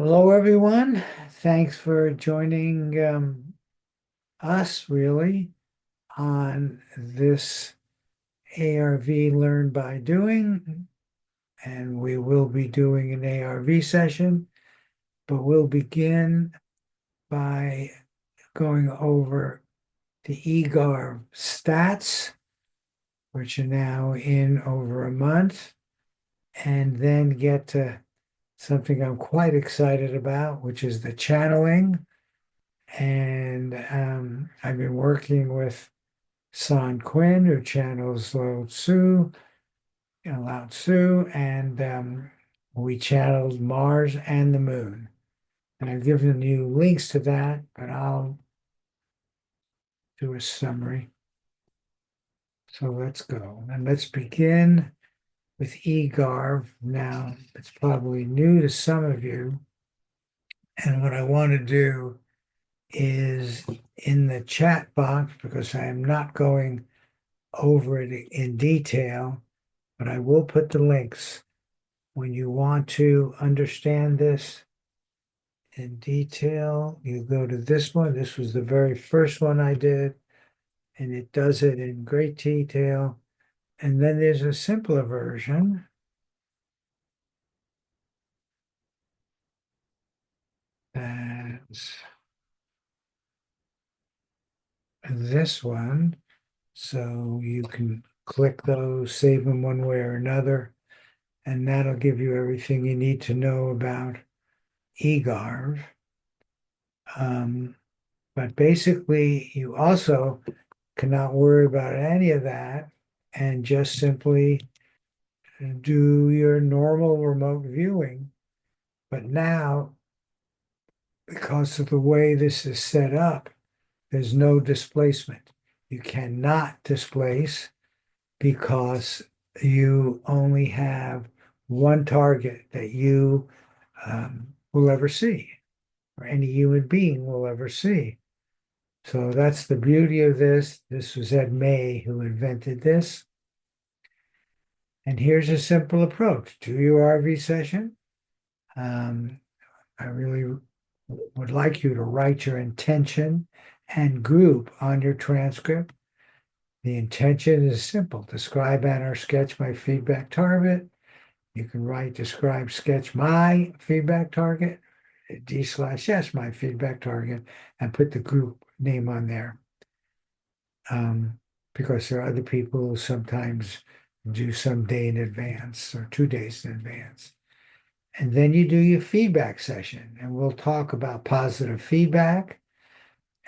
Hello, everyone. Thanks for joining us, really, on this ARV Learn by Doing. And we will be doing an ARV session, but we'll begin by going over the eGARV stats, which are now in over a month, and then get to something I'm quite excited about, which is the channeling. And I've been working with San Qing, who channels Lao Tzu, and we channeled Mars and the Moon. And I've given you links to that, but I'll do a summary. So let's go. And let's begin with eGARV. Now, it's probably new to some of you. And what I want to do is in the chat box, because I am not going over it in detail, but I will put the links. When you want to understand this in detail, you go to this one. This was the very first one I did, and it does it in great detail. And then there's a simpler version. That's this one. So you can click those, save them one way or another, and that'll give you everything you need to know about eGARV. But basically, you also cannot worry about any of that and just simply do your normal remote viewing. But now, because of the way this is set up, there's no displacement. You cannot displace because you only have one target that you will ever see, or any human being will ever see. So that's the beauty of this. This was Ed May who invented this. And here's a simple approach. Do your RV session. Um, I really would like you to write your intention and group on your transcript. The intention is simple. Describe and or sketch my feedback target. You can write describe, sketch my feedback target, D/S my feedback target, and put the group name on there. Because there are other people who sometimes do some day in advance or 2 days in advance. And then you do your feedback session, and we'll talk about positive feedback.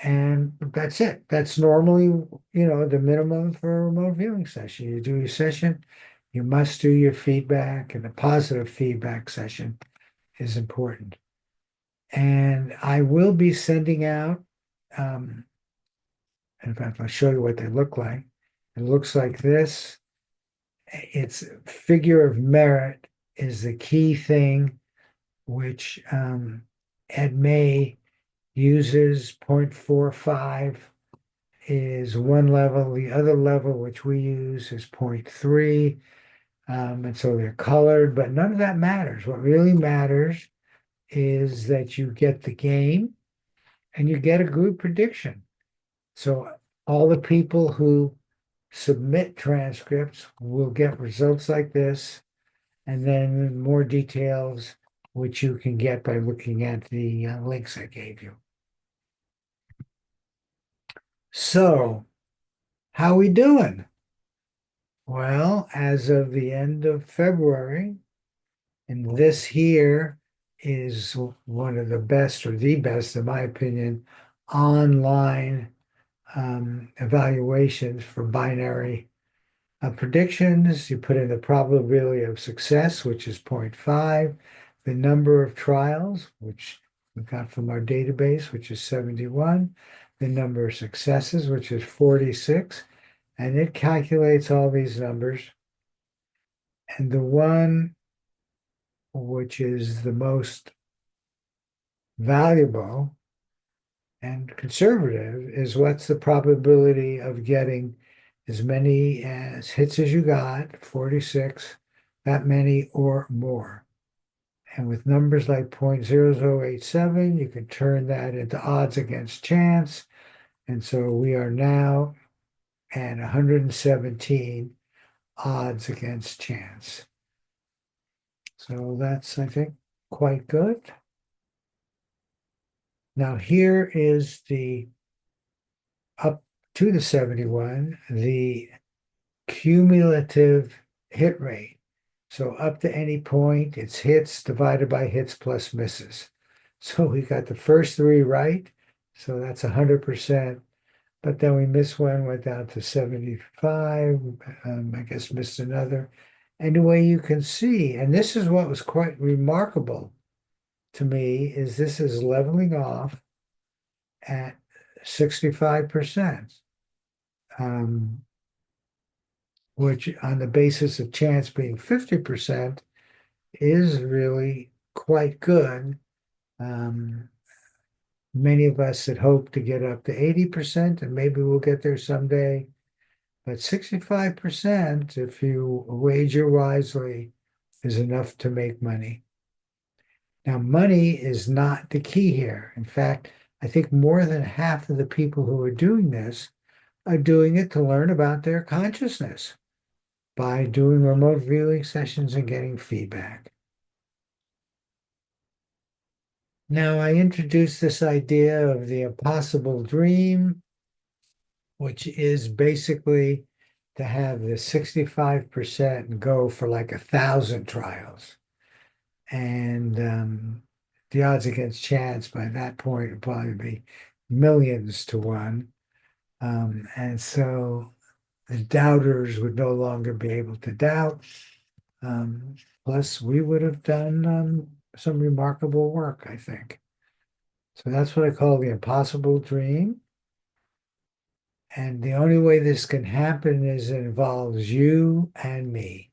And that's it. That's normally, the minimum for a remote viewing session. You do your session, you must do your feedback, and the positive feedback session is important. And I will be sending out, in fact, I'll show you what they look like. It looks like this. Its figure of merit is the key thing, which Ed May uses. 0.45 is one level. The other level, which we use, is 0.3. And so they're colored, but none of that matters. What really matters is that you get the game and you get a group prediction. So all the people who submit transcripts will get results like this, and then more details, which you can get by looking at the links I gave you. So, how we doing? Well, as of the end of February, and this here is one of the best, or the best, in my opinion, online evaluations for binary predictions. You put in the probability of success, which is 0.5, the number of trials, which we got from our database, which is 71, the number of successes, which is 46, and it calculates all these numbers. And the one which is the most valuable and conservative is what's the probability of getting as many as hits as you got, 46, that many or more. And with numbers like 0.0087, you can turn that into odds against chance. And so we are now at 117 odds against chance. So that's, I think, quite good. Now here is the up to the 71, the cumulative hit rate. So up to any point, it's hits divided by hits plus misses. So we got the first three right. So that's 100%. But then we missed one, went down to 75. I guess missed another. Anyway, you can see, and this is what was quite remarkable to me, is this is leveling off at 65%, which on the basis of chance being 50% is really quite good. Many of us had hoped to get up to 80%, and maybe we'll get there someday. But 65%, if you wager wisely, is enough to make money. Now, money is not the key here. In fact, I think more than half of the people who are doing this are doing it to learn about their consciousness by doing remote viewing sessions and getting feedback. Now, I introduced this idea of the impossible dream, which is basically to have the 65% go for like 1,000 trials. And the odds against chance by that point would probably be millions to one. And so the doubters would no longer be able to doubt. Plus, we would have done some remarkable work, I think. So that's what I call the impossible dream. And the only way this can happen is it involves you and me.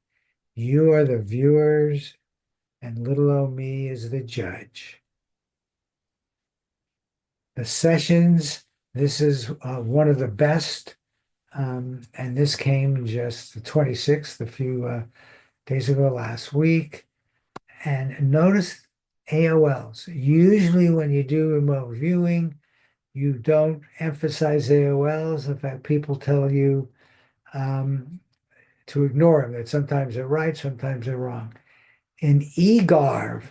You are the viewers, and little old me is the judge. The sessions, this is one of the best. And this came just the 26th, a few days ago last week. And notice AOLs. Usually when you do remote viewing, you don't emphasize AOLs. In fact, people tell you to ignore them, that sometimes they're right, sometimes they're wrong. In eGARV,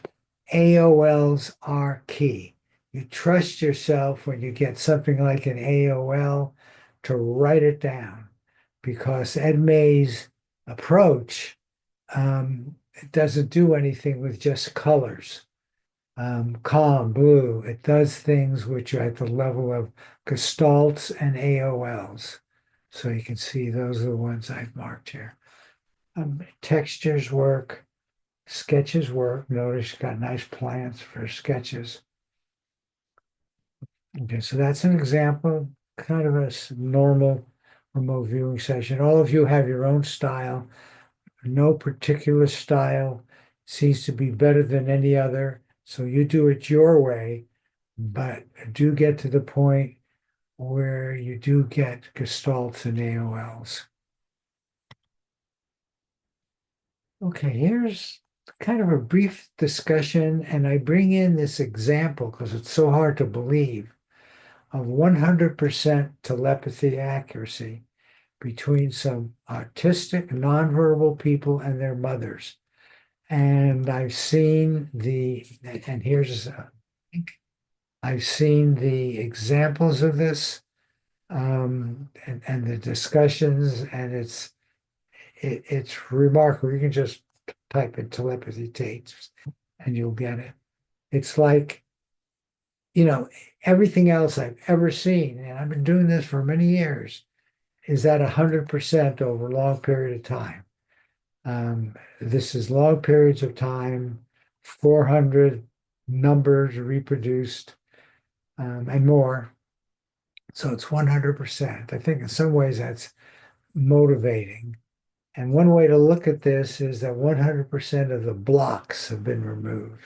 AOLs are key. You trust yourself when you get something like an AOL to write it down, because Ed May's approach it doesn't do anything with just colors. Calm, blue, it does things which are at the level of gestalts and AOLs. So you can see those are the ones I've marked here. Textures work, sketches work. Notice you've got nice plants for sketches. Okay, so that's an example, kind of a normal remote viewing session. All of you have your own style. No particular style seems to be better than any other. So you do it your way, but do get to the point where you do get gestalts and AOLs. Okay, here's kind of a brief discussion, and I bring in this example because it's so hard to believe, of 100% telepathy accuracy between some autistic, nonverbal people and their mothers. And I've seen and here's, I've seen the examples of this and the discussions, and it's remarkable. You can just type in telepathy tapes and you'll get it. It's like, everything else I've ever seen, and I've been doing this for many years, is at 100% over a long period of time. This is long periods of time, 400 numbers reproduced, and more. So it's 100%. I think in some ways that's motivating. And one way to look at this is that 100% of the blocks have been removed.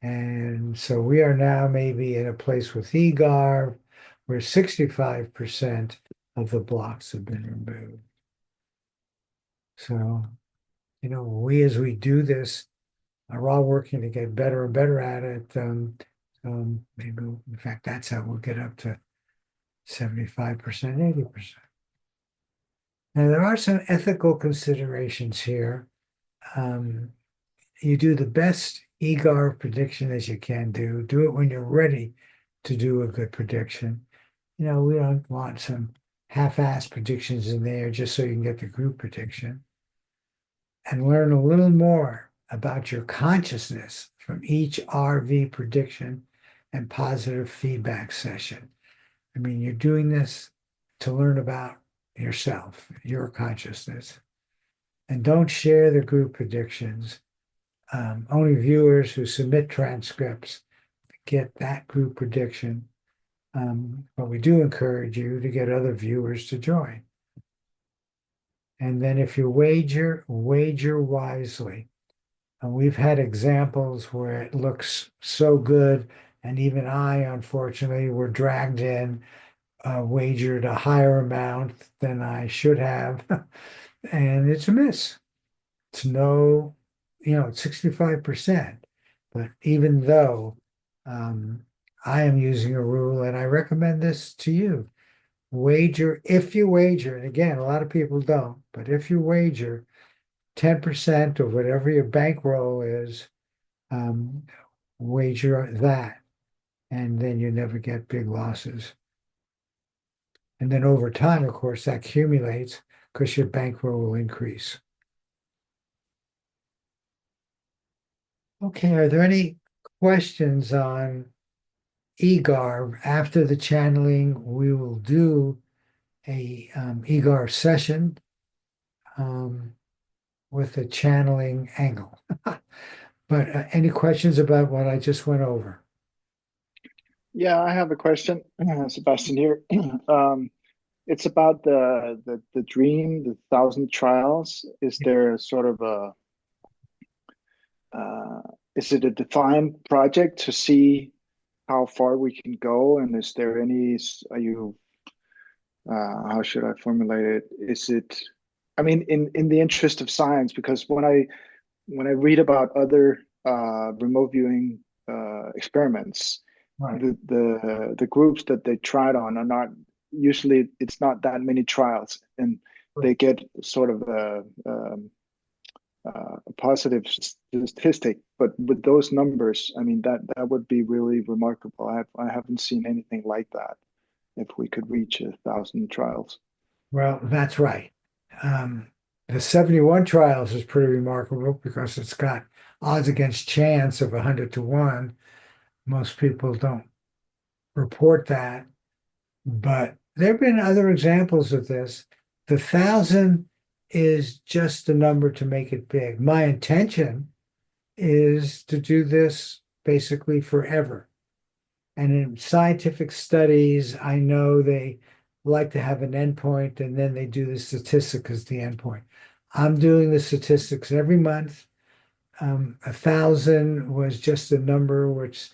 And so we are now maybe in a place with eGARV where 65% of the blocks have been removed. So, as we do this, are all working to get better and better at it. Maybe, in fact, that's how we'll get up to 75%, 80%. Now, there are some ethical considerations here. Um, you do the best eGARV prediction as you can do. Do it when you're ready to do a good prediction. We don't want some half-assed predictions in there just so you can get the group prediction. And learn a little more about your consciousness from each RV prediction and positive feedback session. I mean, you're doing this to learn about yourself, your consciousness. And don't share the group predictions. Only viewers who submit transcripts get that group prediction. But we do encourage you to get other viewers to join. And then if you wager, wager wisely. And we've had examples where it looks so good, and even I, unfortunately, were dragged in, wagered a higher amount than I should have, and it's a miss. It's no, it's 65%. But even though I am using a rule, and I recommend this to you, wager, if you wager, and again, a lot of people don't, but if you wager 10% of whatever your bankroll is, um, wager that, and then you never get big losses. And then over time, of course, that accumulates because your bankroll will increase. Okay, are there any questions on eGARV? After the channeling, we will do a eGARV session with a channeling angle. But any questions about what I just went over? Yeah, I have a question, Sebastian here. It's about the dream, the thousand trials. Is there sort of uh, is it a defined project to see how far we can go? And is there any, are you, how should I formulate it? Is it, I mean, in the interest of science, because when I read about other remote viewing experiments, Right. the groups that they tried on are not usually, it's not that many trials, and they get sort of a positive statistic. But with those numbers, I mean, that would be really remarkable. I haven't seen anything like that. If we could reach 1,000 trials. Well, that's right. The 71 trials is pretty remarkable because it's got odds against chance of 100 to 1. Most people don't report that, but there have been other examples of this. The 1,000 is just a number to make it big. My intention is to do this basically forever. And in scientific studies, I know they like to have an endpoint and then they do the statistics as the endpoint. I'm doing the statistics every month. 1,000 was just a number which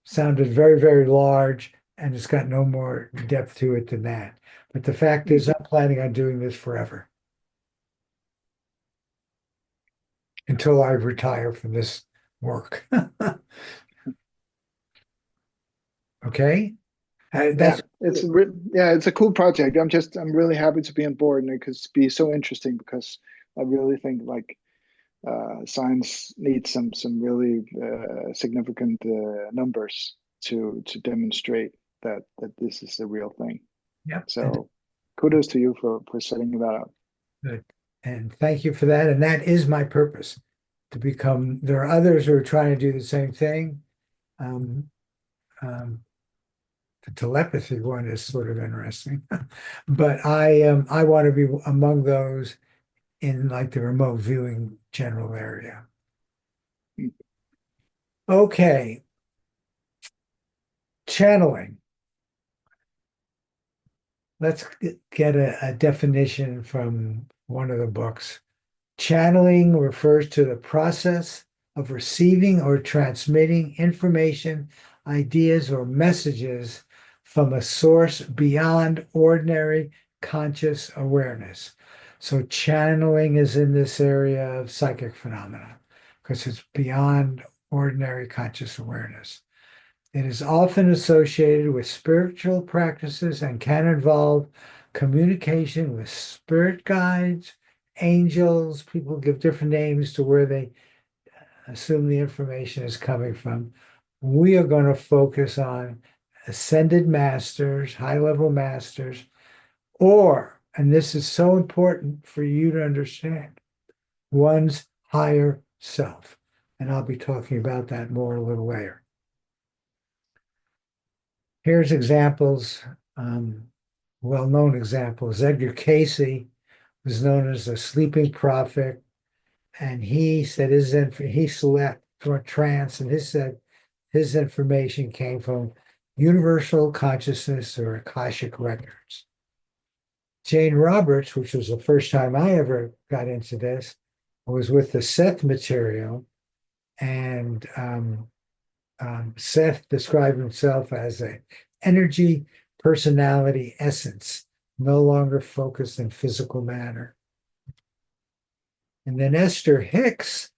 sounded very, very large, and it's got no more depth to it than that. But the fact is, I'm planning on doing this forever until I retire from this work. Okay? Yeah, That's yeah, it's a cool project. I'm really happy to be on board, and it could be so interesting because I really think like science needs some really significant numbers to demonstrate that this is a real thing. yep. So kudos to you for setting that up. Good. And thank you for that. And that is my purpose to become, there are others who are trying to do the same thing. Um, um, the telepathy one is sort of interesting, but I want to be among those in like the remote viewing general area. Okay, channeling. Let's get a definition from one of the books. Channeling refers to the process of receiving or transmitting information, ideas, or messages from a source beyond ordinary conscious awareness. So channeling is in this area of psychic phenomena. because it's beyond ordinary conscious awareness. It is often associated with spiritual practices and can involve communication with spirit guides, angels. People give different names to where they assume the information is coming from. We are going to focus on ascended masters, high-level masters, or, and this is so important for you to understand, one's higher self. And I'll be talking about that more a little later. Here's examples, well-known examples. Edgar Cayce was known as the sleeping prophet, and he said he slept for a trance, and he said his information came from universal consciousness or Akashic records. Jane Roberts, which was the first time I ever got into this, was with the Seth material, and Seth described himself as an energy, personality, essence, no longer focused in physical matter. And then Esther Hicks,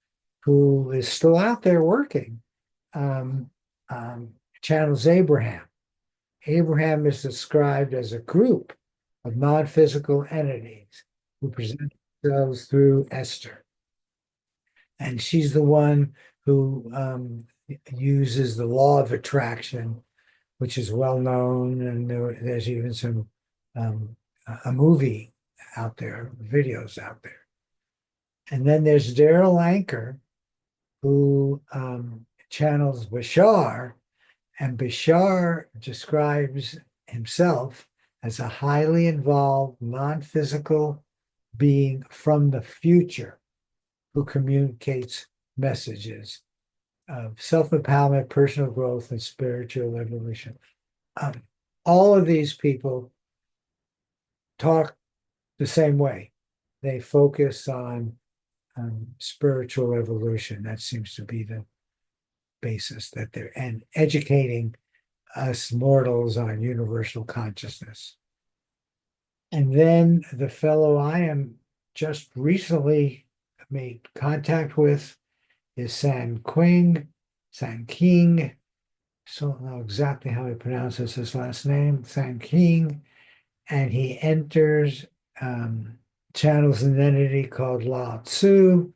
who is still out there working, um, channels Abraham. Abraham is described as a group of non-physical entities who present themselves through Esther. And she's the one who uses the law of attraction, which is well known. And there's even a movie out there, videos out there. And then there's Daryl Anker, who channels Bashar, and Bashar describes himself as a highly involved, non-physical being from the future who communicates messages of self-empowerment, personal growth, and spiritual evolution. All of these people talk the same way. They focus on spiritual evolution. That seems to be the basis that and educating us mortals on universal consciousness. And then the fellow I am just recently made contact with is San Qing, San Qing. So I don't know exactly how he pronounces his last name, San Qing. And he enters, channels an entity called Lao Tzu.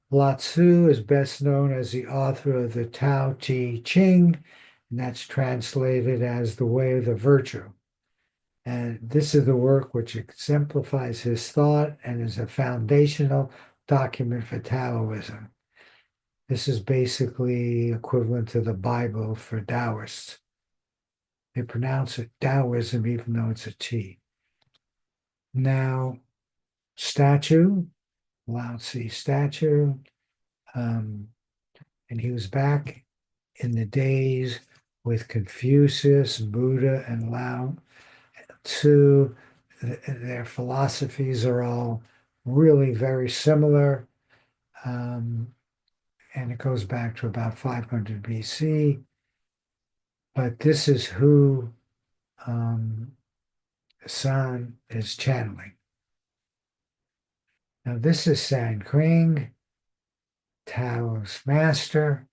Lao Tzu is best known as the author of the Taoist Ching, and that's translated as the way of the virtue. And this is the work which exemplifies his thought and is a foundational document for Taoism. This is basically equivalent to the Bible for Taoists. They pronounce it Taoism even though it's a T. Now, statue, Lao Tzu statue, and he was back in the days with Confucius, Buddha, and Lao Tzu. Their philosophies are all really very similar. And it goes back to about 500 BC. But this is who San is channeling. Now, this is San Qing, Taoist master.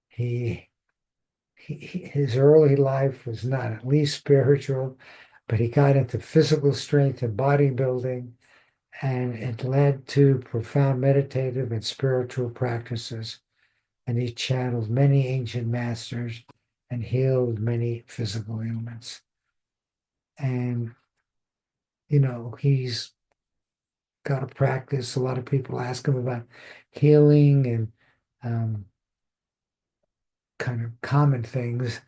His early life was not at least spiritual, but he got into physical strength and bodybuilding, and it led to profound meditative and spiritual practices. And he channeled many ancient masters and healed many physical ailments. And, he's got a practice. A lot of people ask him about healing and kind of common things.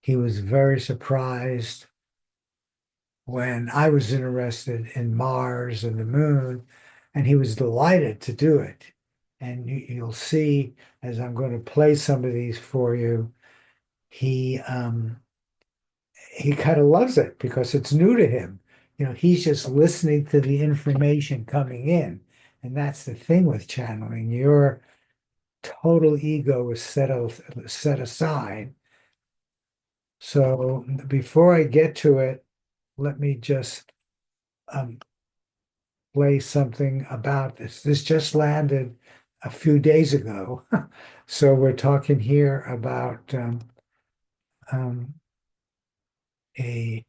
He was very surprised when I was interested in Mars and the moon, and he was delighted to do it. And you'll see as I'm going to play some of these for you, he kind of loves it because it's new to him. He's just listening to the information coming in. And that's the thing with channeling. Your total ego is set aside. So before I get to it, let me just play something about this. This just landed a few days ago. So we're talking here about um, a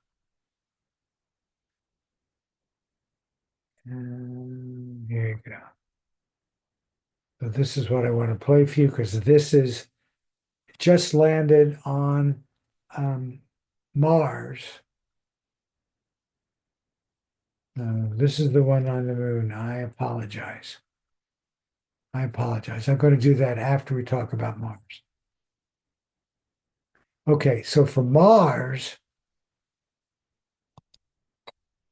here you go. So this is what I want to play for you because this is just landed on Mars. This is the one on the moon. I apologize. I apologize. I'm going to do that after we talk about Mars. Okay, so for Mars,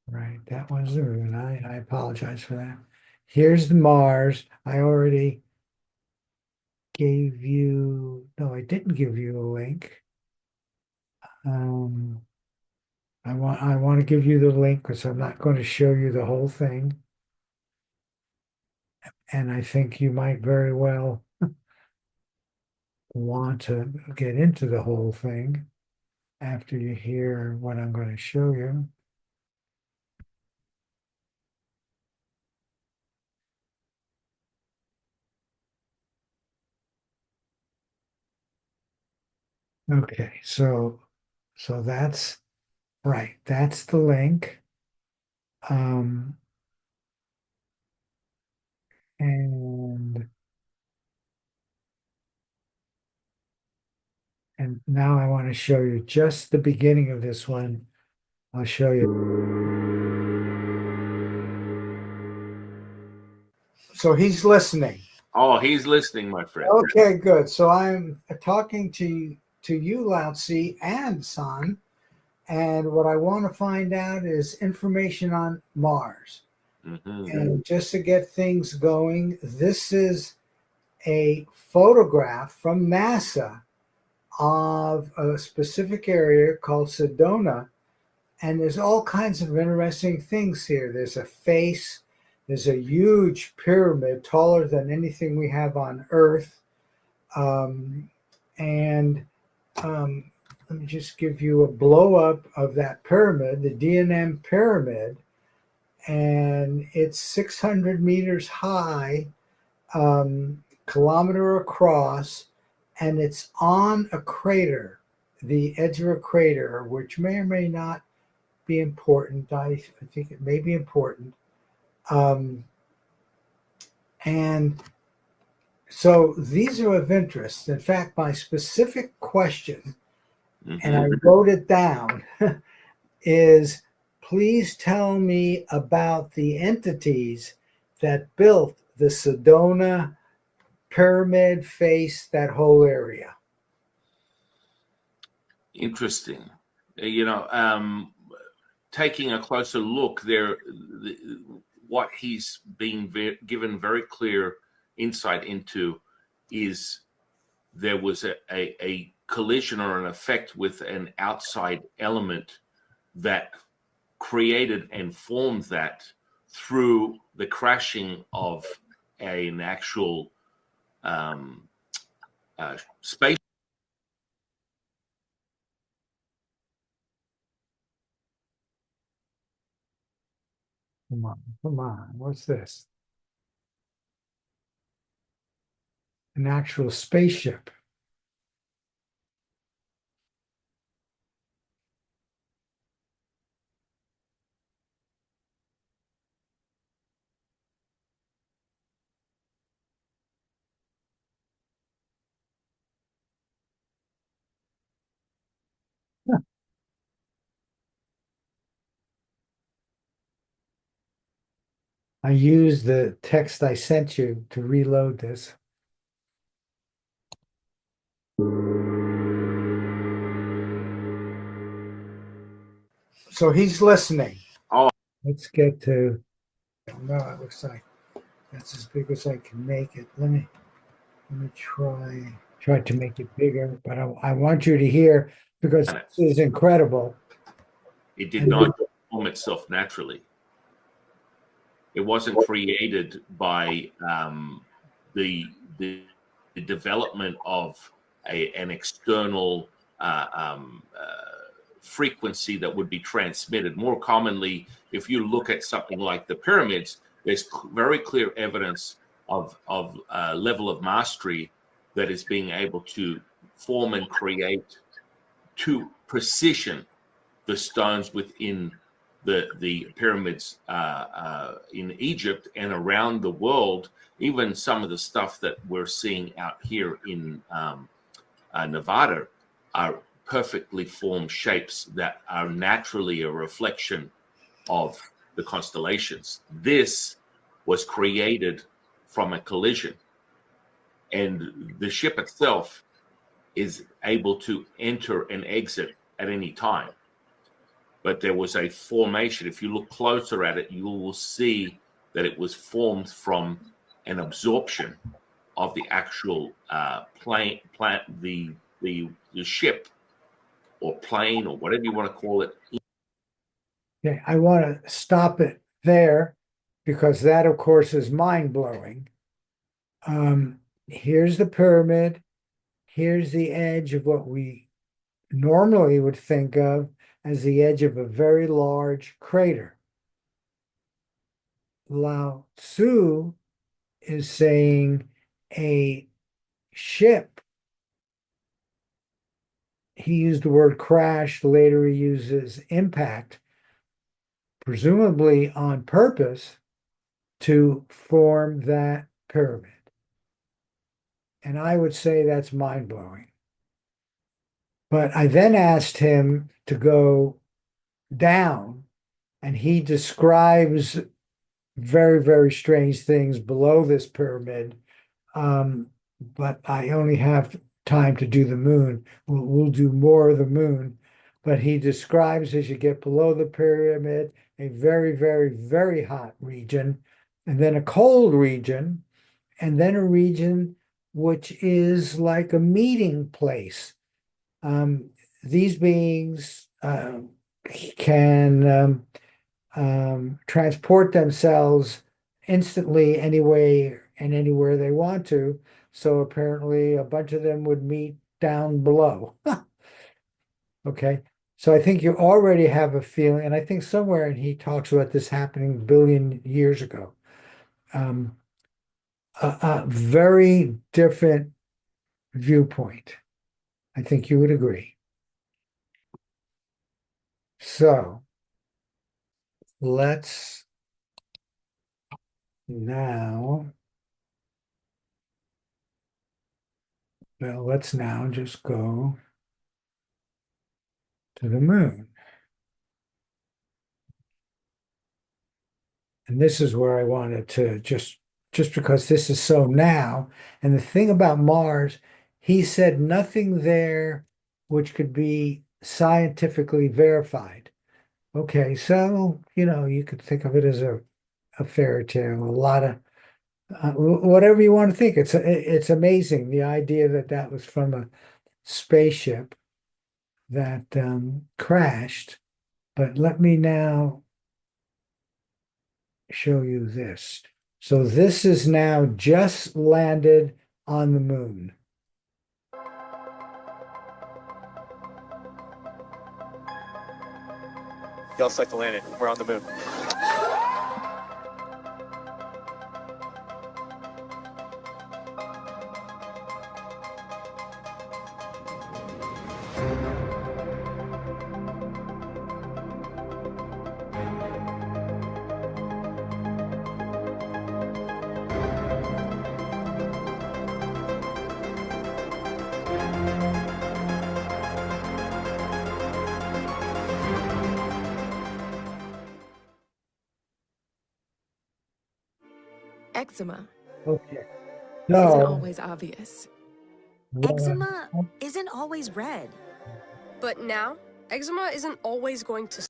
right, that one's the moon. I apologize for that. Here's the Mars. I already gave you, no, I didn't give you a link. Um, I want to give you the link because I'm not going to show you the whole thing. And I think you might very well want to get into the whole thing after you hear what I'm going to show you. Okay, so that's right. That's the link. Um, and now I want to show you just the beginning of this one. I'll show you. So he's listening. Oh, he's listening, my friend. Okay, good. So I'm talking to you, Lao Tzu and San, and what I want to find out is information on Mars. And just to get things going, this is a photograph from NASA of a specific area called Sedona. And there's all kinds of interesting things here. There's a face, there's a huge pyramid taller than anything we have on Earth. And let me just give you a blow up of that pyramid, the D&M pyramid. And it's 600 meters high, kilometer across, and it's on a crater, the edge of a crater, which may or may not be important. I think it may be important. And so these are of interest. In fact, my specific question, and I wrote it down, is please tell me about the entities that built the Sedona pyramid face, that whole area. Interesting. Taking a closer look there, what he's being given very clear insight into is there was a collision or an effect with an outside element that created and formed that through the crashing of an actual space. Come on, what's this? An actual spaceship. I used the text I sent you to reload this. So he's listening. Oh, let's get to, no, it looks like that's as big as I can make it. Let me try to make it bigger, but I want you to hear because this is incredible. It did not form itself naturally. It wasn't created by the development of an external frequency that would be transmitted. More commonly, if you look at something like the pyramids, there's very clear evidence level of mastery that is being able to form and create to precision the stones within the pyramids in Egypt and around the world. Even some of the stuff that we're seeing out here in Nevada are perfectly formed shapes that are naturally a reflection of the constellations. This was created from a collision, and the ship itself is able to enter and exit at any time. But there was a formation. If you look closer at it, you will see that it was formed from an absorption of the actual the ship or plane or whatever you want to call it. Okay, I want to stop it there because that, of course, is mind-blowing. Here's the pyramid. Here's the edge of what we normally would think of as the edge of a very large crater. Lao Tzu is saying a ship, he used the word crash, later he uses impact, presumably on purpose to form that pyramid. And I would say that's mind-blowing. But I then asked him to go down, and he describes very, very strange things below this pyramid. But I only have time to do the moon. We'll do more of the moon. But he describes, as you get below the pyramid, a very, very, very hot region, and then a cold region, and then a region which is like a meeting place. These beings can transport themselves instantly anywhere and anywhere they want to. So apparently a bunch of them would meet down below. Okay. So I think you already have a feeling, and I think somewhere and he talks about this happening a billion years ago. A very different viewpoint. I think you would agree. So let's now just go to the moon. And this is where I wanted to just because this is so now. And the thing about Mars, he said nothing there which could be scientifically verified. Okay, so, you could think of it as a fairy tale, a lot of whatever you want to think. It's amazing, the idea that was from a spaceship that crashed. But let me now show you this. So this is now just landed on the moon. Y'all select the landing. We're on the moon. Eczema Okay. isn't So, always obvious. Eczema isn't always red. But now, eczema isn't always going to.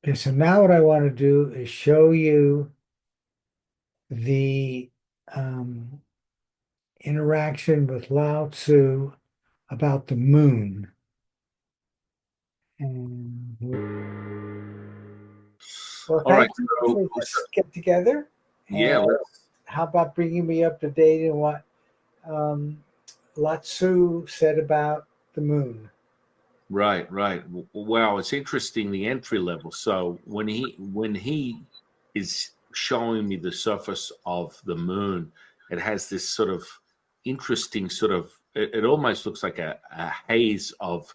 okay, so now what I want to do is show you the interaction with Lao Tzu about the moon. And well, All right, thank you for this get together. Yeah. And how about bringing me up to date in what Lao Tzu said about the moon? Right. Wow, it's interesting, the entry level. So when he is showing me the surface of the moon, it has this sort of interesting sort of, it almost looks like a haze of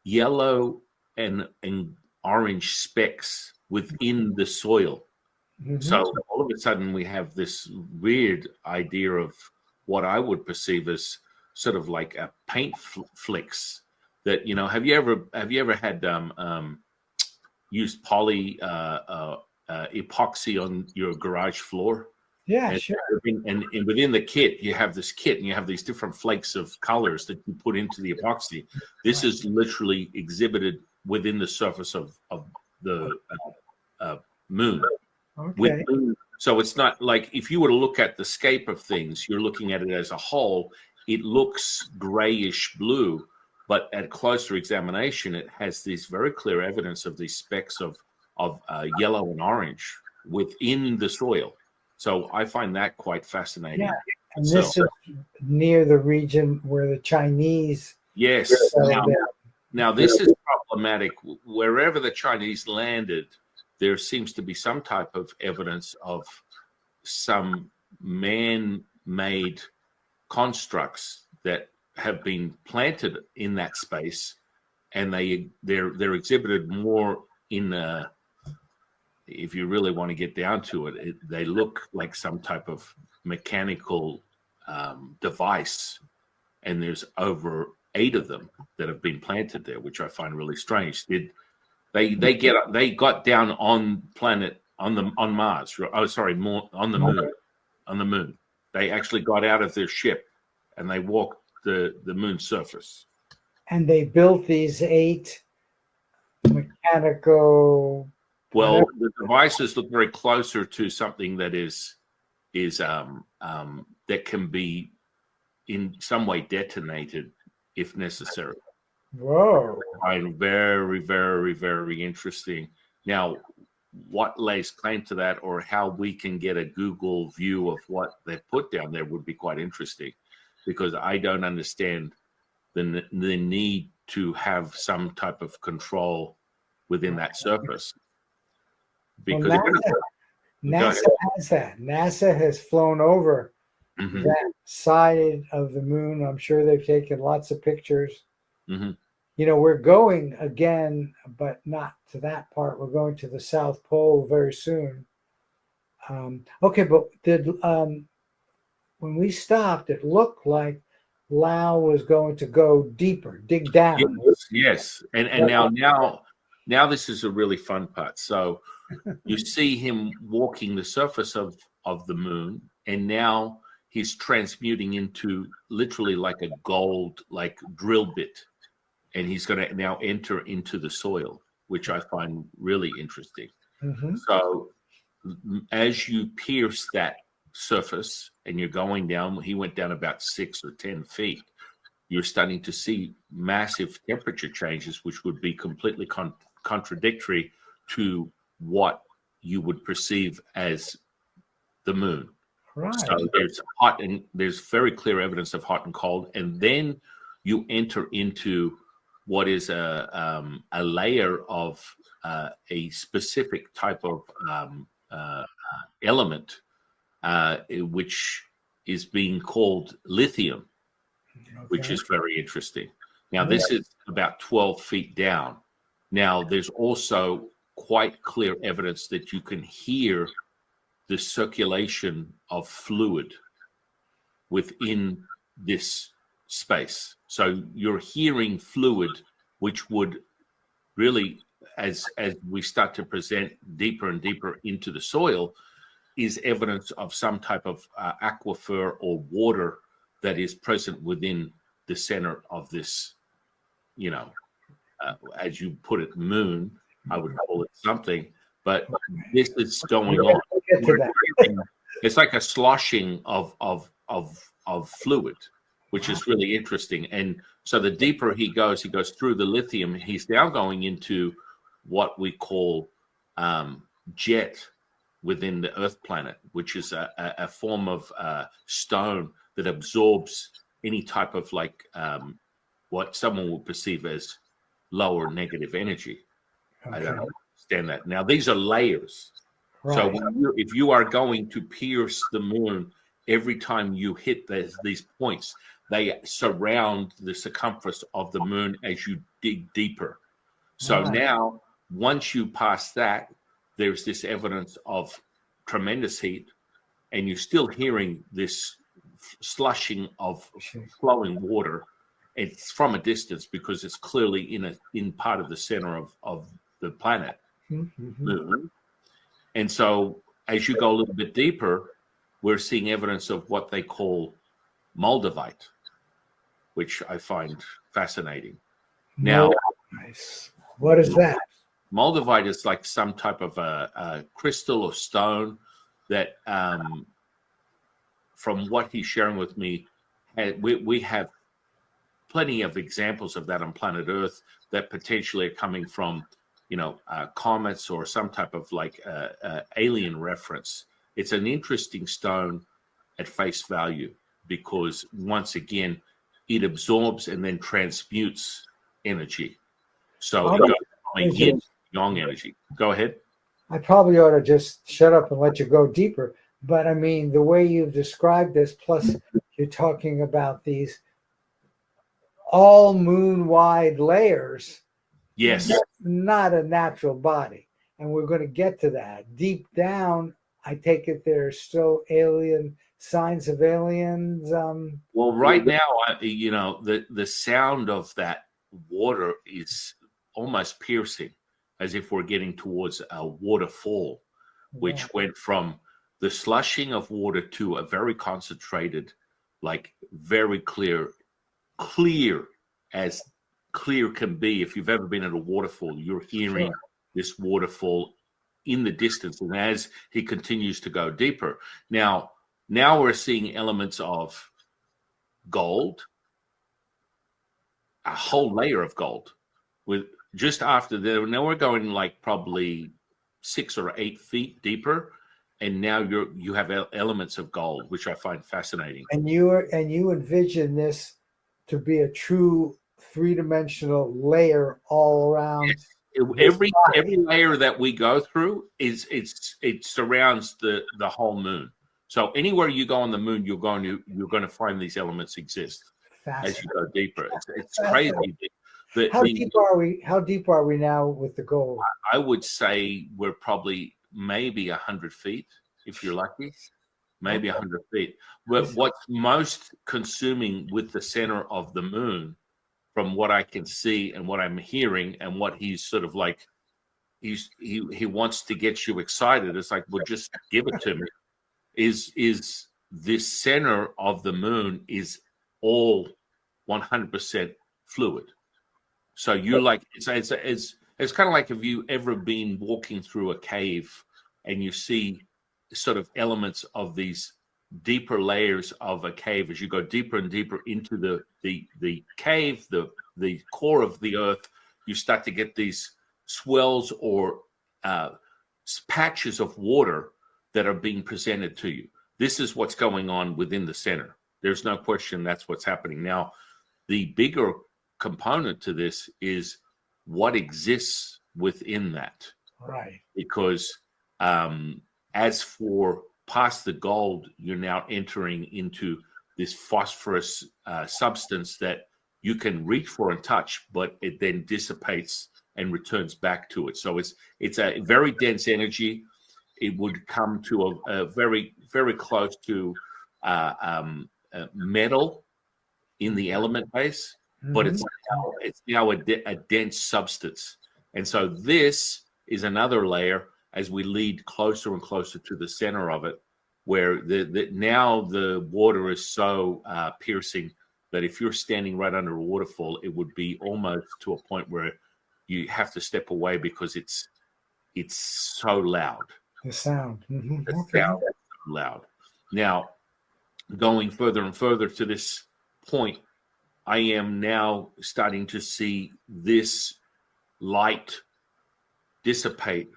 yellow and orange specks within the soil. So all of a sudden we have this weird idea of what I would perceive as sort of like a paint flicks that, you know, have you ever had used poly epoxy on your garage floor? Yeah, and, sure. and within the kit, you have this kit and you have these different flakes of colors that you put into the epoxy. This is literally exhibited within the surface of the moon. Okay. So it's not like if you were to look at the scape of things, you're looking at it as a whole. It looks grayish blue, but at closer examination, it has this very clear evidence of these specks of yellow and orange within the soil. So I find that quite fascinating. Yeah, and this is near the region where the Chinese. Yes. Now this is problematic. Wherever the Chinese landed, there seems to be some type of evidence of some man-made constructs that have been planted in that space, and they're exhibited more in if you really want to get down to it, they look like some type of mechanical device, and there's over 8 of them that have been planted there, which I find really strange. They got down on Mars. Oh, sorry, more on the moon. On the moon, they actually got out of their ship and they walked the moon's surface. And they built these 8 mechanical. Well, the devices look very closer to something that is that can be in some way detonated if necessary. Whoa! I find very, very, very interesting. Now, what lays claim to that, or how we can get a Google view of what they've put down there, would be quite interesting, because I don't understand the need to have some type of control within that surface. Because NASA has that. NASA has flown over that side of the moon. I'm sure they've taken lots of pictures. You know, we're going again, but not to that part. We're going to the South Pole very soon. Okay, but when we stopped, it looked like Lao was going to go deeper, dig down. Yes. And now this is a really fun part. So you see him walking the surface of the moon, and now he's transmuting into literally like a gold, like drill bit. And he's going to now enter into the soil, which I find really interesting. So as you pierce that surface and you're going down, he went down about 6 or 10 feet, you're starting to see massive temperature changes, which would be completely contradictory to what you would perceive as the moon. Right. So there's hot, and there's very clear evidence of hot and cold. And then you enter into what is a layer of a specific type of element, which is being called lithium, which is very interesting. Now, this is about 12 feet down. Now, there's also quite clear evidence that you can hear the circulation of fluid within this space. So you're hearing fluid, which would really, as we start to present deeper and deeper into the soil, is evidence of some type of aquifer or water that is present within the center of this, you know, as you put it, moon. I would call it something, but this is going on. It's like a sloshing of fluid, which is really interesting. And so the deeper he goes through the lithium. He's now going into what we call jet within the Earth planet, which is a form of stone that absorbs any type of like what someone would perceive as lower negative energy. I don't understand that. Now, these are layers. So Right. if you are going to pierce the moon every time you hit these points, they surround the circumference of the moon as you dig deeper. So Right. now, once you pass that, there's this evidence of tremendous heat, and you're still hearing this slushing of flowing water. It's from a distance because it's clearly in part of the center of the planet. Mhm. And so as you go a little bit deeper, we're seeing evidence of what they call moldavite, which I find fascinating. Now, Nice. What is that? moldavite is like some type of a crystal or stone that, from what he's sharing with me, we have plenty of examples of that on planet Earth that potentially are coming from, comets or some type of like alien reference. It's an interesting stone at face value because, once again, it absorbs and then transmutes energy. So it goes from a yin to yang energy. Go ahead. I probably ought to just shut up and let you go deeper. But I mean, the way you've described this, plus you're talking about these all moon wide layers. Yes. Not a natural body. And we're going to get to that. Deep down, I take it there's still alien signs of aliens. Well, right now, the sound of that water is almost piercing, as if we're getting towards a waterfall, which went from the slushing of water to a very concentrated, like very clear as clear can be. If you've ever been at a waterfall, you're hearing this waterfall in the distance. And as he continues to go deeper, now we're seeing elements of gold, a whole layer of gold. With just after there, now we're going like probably 6 or 8 feet deeper, and now you have elements of gold, which I find fascinating. And you envision this to be a true three-dimensional layer all around. Yes. Every layer that we go through it surrounds the whole moon. So anywhere you go on the moon, you're going to find these elements exist as you go deeper. It's crazy. How deep are we now with the gold? I would say we're probably maybe 100 feet, if you're lucky, maybe 100 feet. But what's most consuming with the center of the moon, from what I can see and what I'm hearing and what he's sort of like, he wants to get you excited. It's like, well, just give it to me. Is this center of the moon is all 100% fluid. So you're like, it's kind of like, have you ever been walking through a cave and you see sort of elements of these deeper layers of a cave as you go deeper and deeper into the cave, the core of the earth, you start to get these swells or patches of water that are being presented to you. This is what's going on within the center. There's no question that's what's happening. Now, the bigger component to this is what exists within that. Right. Because as for past the gold, you're now entering into this phosphorus substance that you can reach for and touch, but it then dissipates and returns back to it. So it's a very dense energy. It would come to a very, very close to metal in the element base, but it's now a dense substance. And so this is another layer as we lead closer and closer to the center of it, where now the water is so piercing that if you're standing right under a waterfall, it would be almost to a point where you have to step away because it's so loud. The sound. The sound is so loud. Now, going further and further to this point, I am now starting to see this light dissipate,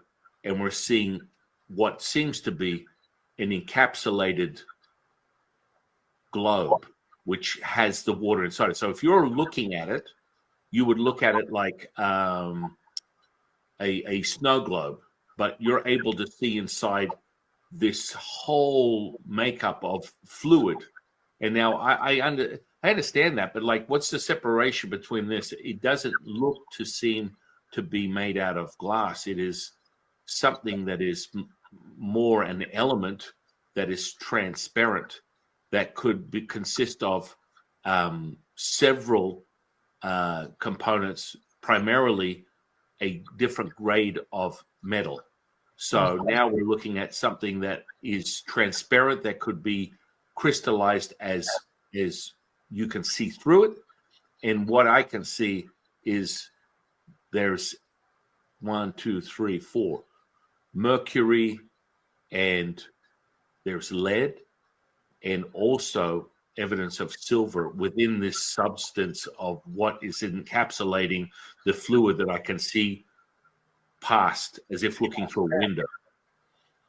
and we're seeing what seems to be an encapsulated globe, which has the water inside it. So if you're looking at it, you would look at it like a snow globe, but you're able to see inside this whole makeup of fluid. And now I understand that, but like, what's the separation between this? It doesn't look to seem to be made out of glass. It is something that is more an element that is transparent, that could consist of several components, primarily a different grade of metal. So now we're looking at something that is transparent, that could be crystallized as you can see through it. And what I can see is there's 1, 2, 3, 4 mercury, and there's lead, and also evidence of silver within this substance of what is encapsulating the fluid that I can see past, as if looking through a window.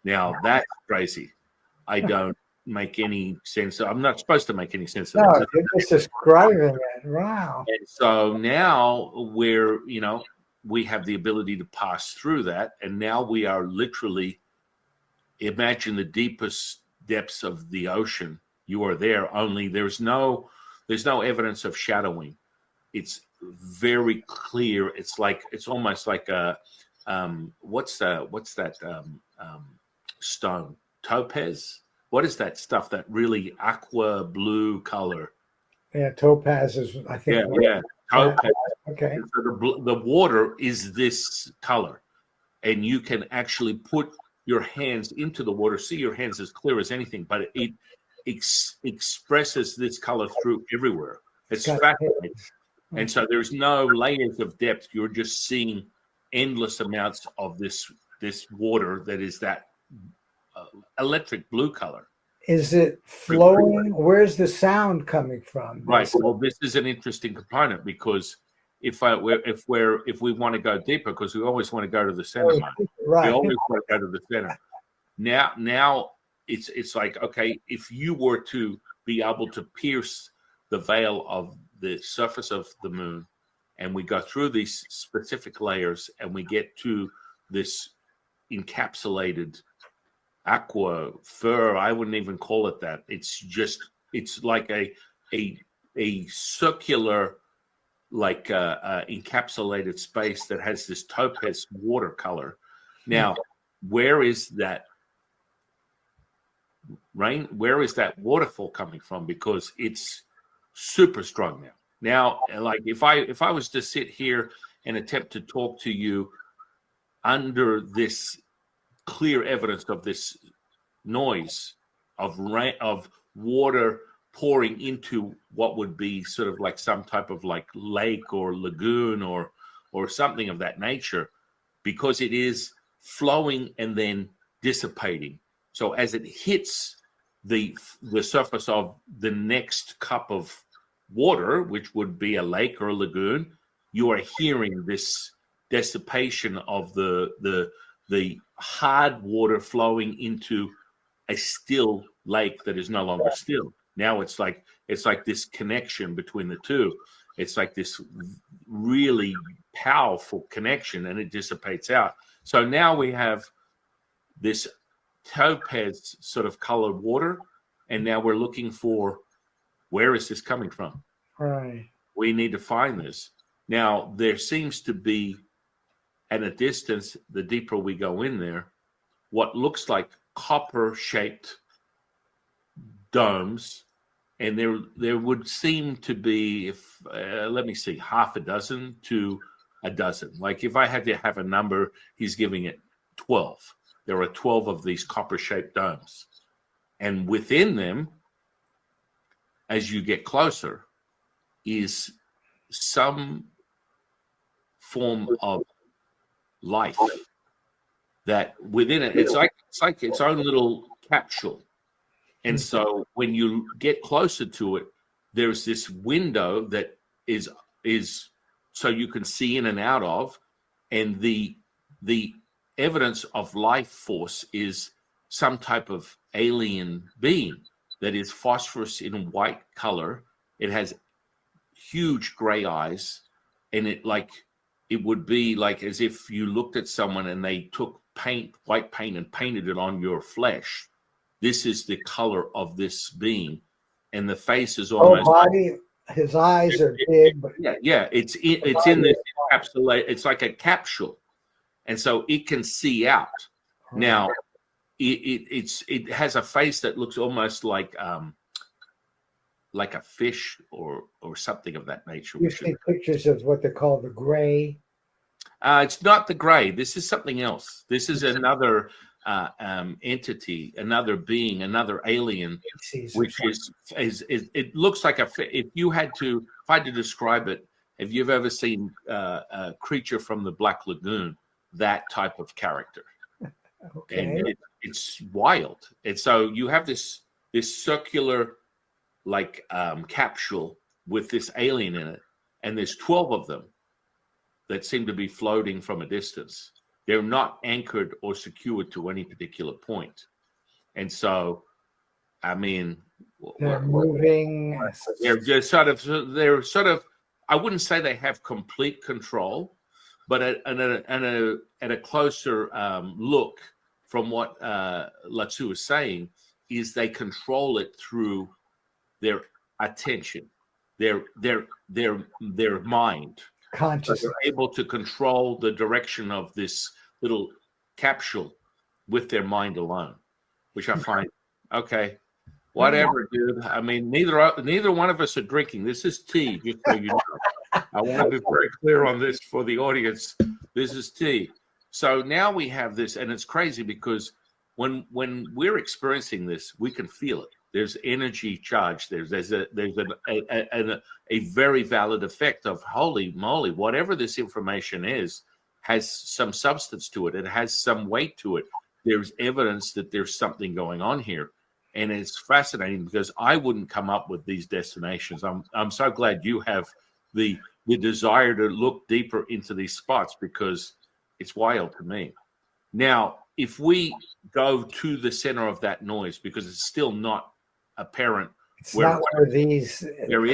Now that's crazy. I don't make any sense. I'm not supposed to make any sense of No, that. you're just describing it. Wow. And so now we have the ability to pass through that, and now we are literally, imagine the deepest depths of the ocean. You are there, only there's no evidence of shadowing. It's very clear. It's almost like a what's that stone? Topaz? What is that stuff, that really aqua blue color? Yeah, topaz is, I think. Yeah, topaz. Okay. And so the water is this color, and you can actually put your hands into the water, see your hands as clear as anything, but it expresses this color through everywhere. It's fascinating. And so there's no layers of depth. You're just seeing endless amounts of this water that is that electric blue color. Is it flowing? Where's the sound coming from? Right. Well, this is an interesting component, because if we want to go deeper, because we always want to go to the center, right? We always want to go to the center. Now it's like, okay, if you were to be able to pierce the veil of the surface of the moon, and we go through these specific layers, and we get to this encapsulated aqua fur, I wouldn't even call it that. It's like a circular, like encapsulated space that has this topaz water color. Now, where is that rain? Where is that waterfall coming from? Because it's super strong now. Now, like if I was to sit here and attempt to talk to you under this clear evidence of this noise of rain, of water pouring into what would be sort of like some type of like lake or lagoon or something of that nature, because it is flowing and then dissipating. So as it hits the surface of the next cup of water, which would be a lake or a lagoon, you are hearing this dissipation of the hard water flowing into a still lake that is no longer still. Now it's like this connection between the two. It's like this really powerful connection, and it dissipates out. So now we have this topaz sort of colored water, and now we're looking for, where is this coming from? Right. We need to find this. Now, there seems to be, at a distance, the deeper we go in there, what looks like copper-shaped domes, and there would seem to be, let me see, half a dozen to a dozen. Like if I had to have a number, he's giving it 12. There are 12 of these copper-shaped domes. And within them, as you get closer, is some form of life that within it, it's like its own little capsule. And so when you get closer to it, there's this window that is so you can see in and out of, and the evidence of life force is some type of alien being that is phosphorus in white color. It has huge gray eyes, and it like it would be like as if you looked at someone and they took white paint, and painted it on your flesh. This is the color of this being, and the face is Whole almost body, his eyes are big, but yeah. It's in this encapsulate. It's like a capsule, and so it can see out. Now, it has a face that looks almost like a fish or something of that nature. you see pictures of what they call the gray. It's not the gray. This is something else. This is another entity, another being, another alien, which is it looks like if I had to describe it, if you've ever seen a creature from the Black Lagoon, that type of character. Okay. And it's wild. And so you have this circular like capsule with this alien in it, and there's 12 of them that seem to be floating from a distance. They're not anchored or secured to any particular point. And so, I mean, they're moving. They're sort of, I wouldn't say they have complete control, but at a closer look from what Lao Tzu is saying, is they control it through their attention, their mind. Consciousness. So they're able to control the direction of this little capsule with their mind alone, which I find okay. Whatever, dude. I mean, neither one of us are drinking. This is tea, just so you know. I want to be very clear on this for the audience. This is tea. So now we have this, and it's crazy because when we're experiencing this, we can feel it. There's energy charge. There's a very valid effect of holy moly, whatever this information is has some substance to it. It has some weight to it. There's evidence that there's something going on here. And it's fascinating because I wouldn't come up with these destinations. I'm so glad you have the desire to look deeper into these spots because it's wild to me. Now, if we go to the center of that noise, because it's still not apparent it's not where these there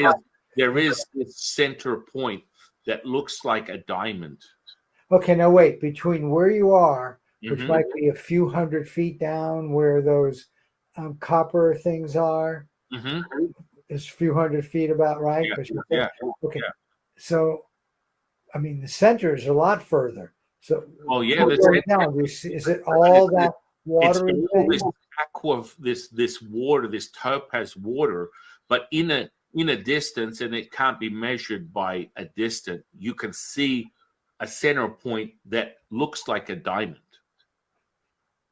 is this center point that looks like a diamond. Okay, now wait, between where you are, which Mhm. might be a few hundred feet down where those copper things are, is a few hundred feet about right? Yeah. Okay. So, I mean, the center is a lot further. So, down, is it all that water? It's all this aqua, this water, this topaz water, but in a distance, and it can't be measured by a distance. You can see a center point that looks like a diamond.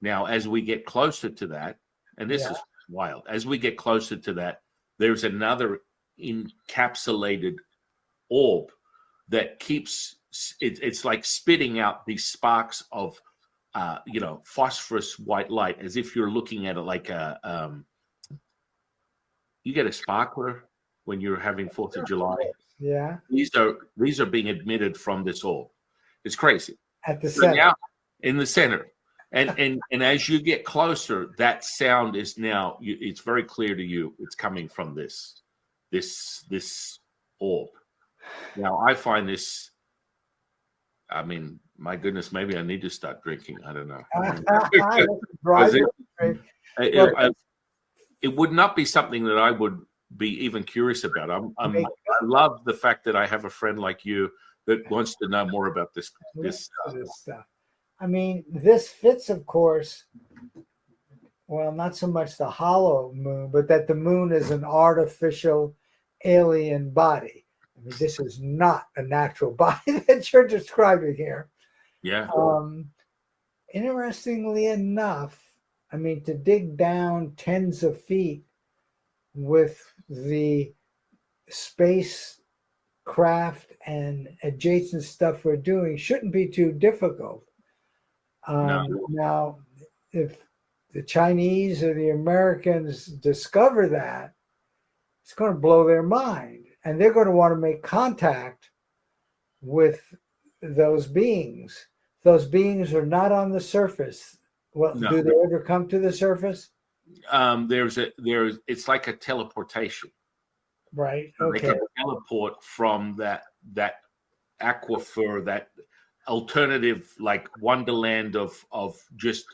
Now, as we get closer to that, and this is wild, as we get closer to that, there's another encapsulated orb that keeps it's like spitting out these sparks of phosphorus white light, as if you're looking at it like you get a sparkler when you're having 4th of July. Yeah. These are being emitted from this orb. It's crazy. At the center. Now, in the center. And as you get closer, that sound is now it's very clear to you it's coming from this orb. Now I find this, I mean, my goodness, maybe I need to start drinking. I don't know. It would not be something that I would be even curious about. I love the fact that I have a friend like you that wants to know more about this stuff. I mean, this fits, of course, well, not so much the hollow moon, but that the moon is an artificial alien body. I mean, this is not a natural body that you're describing here. Yeah. Interestingly enough, I mean, to dig down tens of feet with the spacecraft and adjacent stuff we're doing shouldn't be too difficult. No. Now, if the Chinese or the Americans discover that, it's going to blow their mind. And they're going to want to make contact with those beings. Those beings are not on the surface. Well, no. Do they ever come to the surface? It's like a teleportation. Right. Okay. They can teleport from that aquifer, that alternative like wonderland of just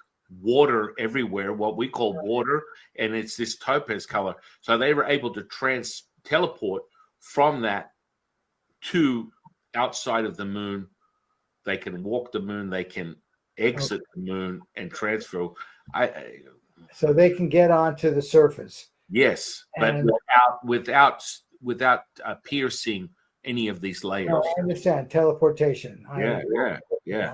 water everywhere, what we call water, and it's this topaz color. So they were able to teleport from that to outside of the moon. They can walk the moon, they can exit the moon and transfer. So they can get onto the surface. Yes, but And- without piercing any of these layers. No, I understand teleportation. Yeah.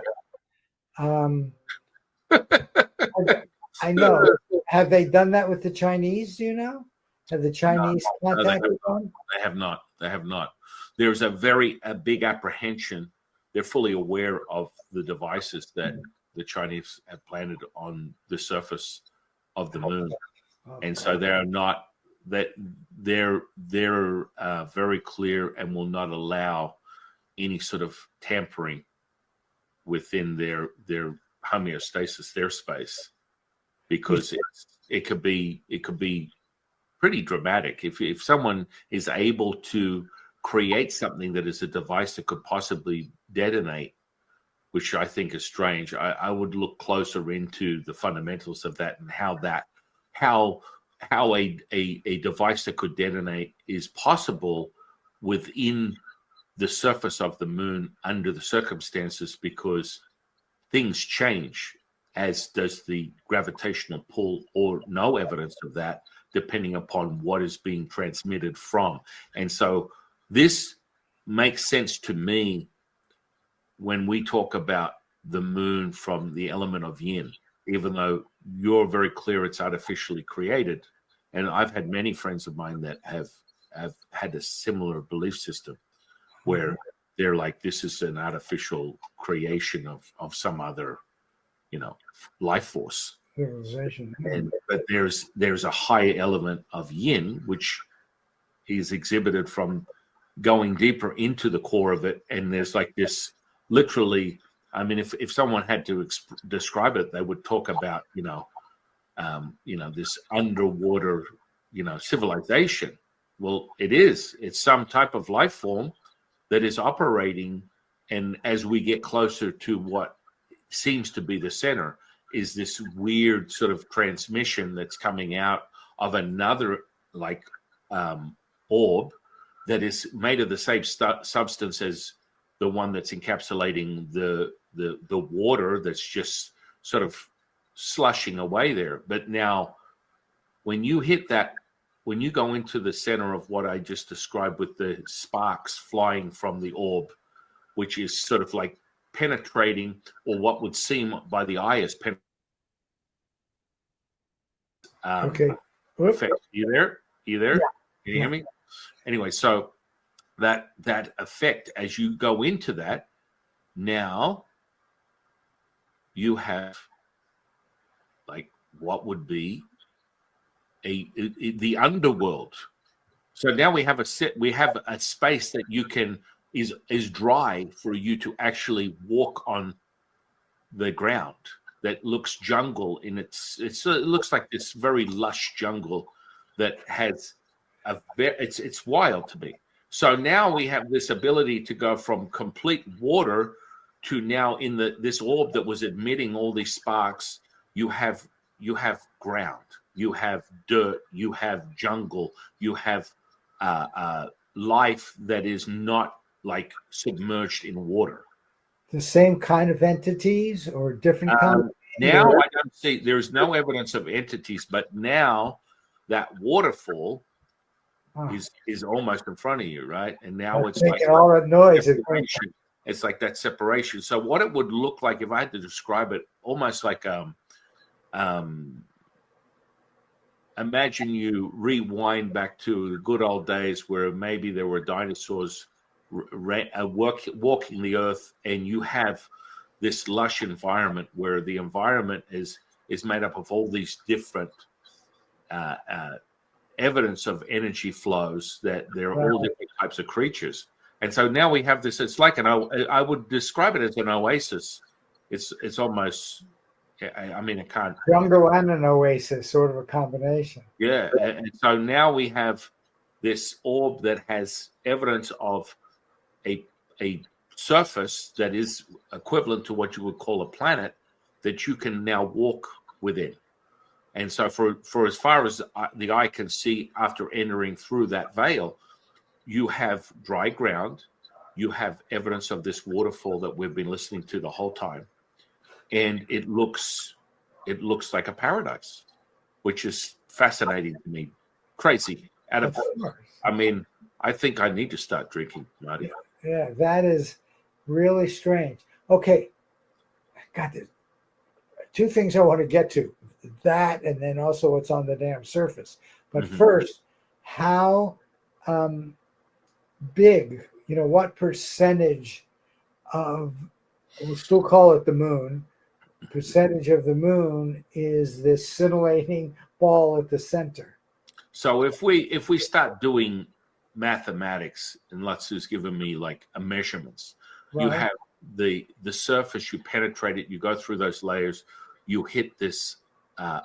I know. Have they done that with the Chinese? Do you know? Have the Chinese contacted them? They have not. They have not. There's a big apprehension. They're fully aware of the devices that the Chinese have planted on the surface of the moon, and so they are not. That they're very clear and will not allow any sort of tampering within their homeostasis, their space, because it could be pretty dramatic if someone is able to create something that is a device that could possibly detonate, which I think is strange. I would look closer into the fundamentals of that and how a device that could detonate is possible within the surface of the moon under the circumstances, because things change, as does the gravitational pull, or no evidence of that, depending upon what is being transmitted from. And so this makes sense to me when we talk about the moon from the element of yin, even though you're very clear it's artificially created. And I've had many friends of mine that have had a similar belief system where they're like, this is an artificial creation of some other, life force. Civilization. But there's a high element of yin, which is exhibited from going deeper into the core of it. And there's like this literally, I mean, if someone had to describe it, they would talk about, this underwater, civilization. Well, it's some type of life form that is operating. And as we get closer to what seems to be the center, is this weird sort of transmission that's coming out of another orb that is made of the same substance as the one that's encapsulating the water that's just sort of slushing away there. But now when you hit that, when you go into the center of what I just described with the sparks flying from the orb, which is sort of like penetrating, or what would seem by the eye as Okay. effect. You there? Yeah. Can you hear me? Anyway, so that effect, as you go into that, now you have like what would be the underworld. So now we have a space that you can is dry for you to actually walk on the ground. That looks jungle it looks like this very lush jungle that has it's wild to me. So now we have this ability to go from complete water to now in this orb that was emitting all these sparks. You have ground, you have dirt, you have jungle, you have life that is not like submerged in water. The same kind of entities or different kinds? Now I don't see, there's no evidence of entities, but now that waterfall is almost in front of you, right? And now it's making like all that noise. It's like that separation. So what it would look like, if I had to describe it, almost like imagine you rewind back to the good old days where maybe there were dinosaurs walking the earth, and you have this lush environment where the environment is made up of all these different evidence of energy flows, that there are all different types of creatures. And so now we have this, it's like I would describe it as an oasis. It's almost, I mean, I can't. Jungle and an oasis, sort of a combination. Yeah. And so now we have this orb that has evidence of a surface that is equivalent to what you would call a planet that you can now walk within. And so for as far as the eye can see after entering through that veil, you have dry ground, you have evidence of this waterfall that we've been listening to the whole time, and it looks like a paradise, which is fascinating to me. Crazy. I mean, I think I need to start drinking, Marty. Yeah, that is really strange. Okay, I got this. Two things I want to get to, that and then also what's on the damn surface. But first, how big, what percentage of, we'll still call it the moon, percentage of the moon is this scintillating ball at the center? So if we start doing mathematics, and Lao Tzu's given me like a measurements, you have the surface, you penetrate it, you go through those layers, you hit this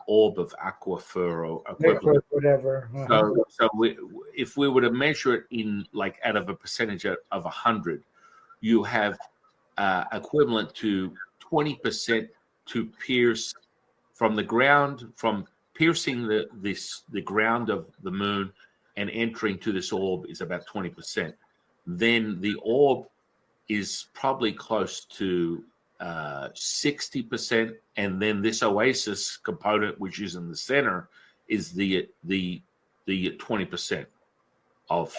orb of aquifer or equivalent, whatever. So if we were to measure it in like out of a percentage of 100, you have equivalent to 20% to pierce from the ground, from piercing the ground of the moon and entering to this orb is about 20%. Then the orb is probably close to 60%, and then this oasis component, which is in the center, is the 20% of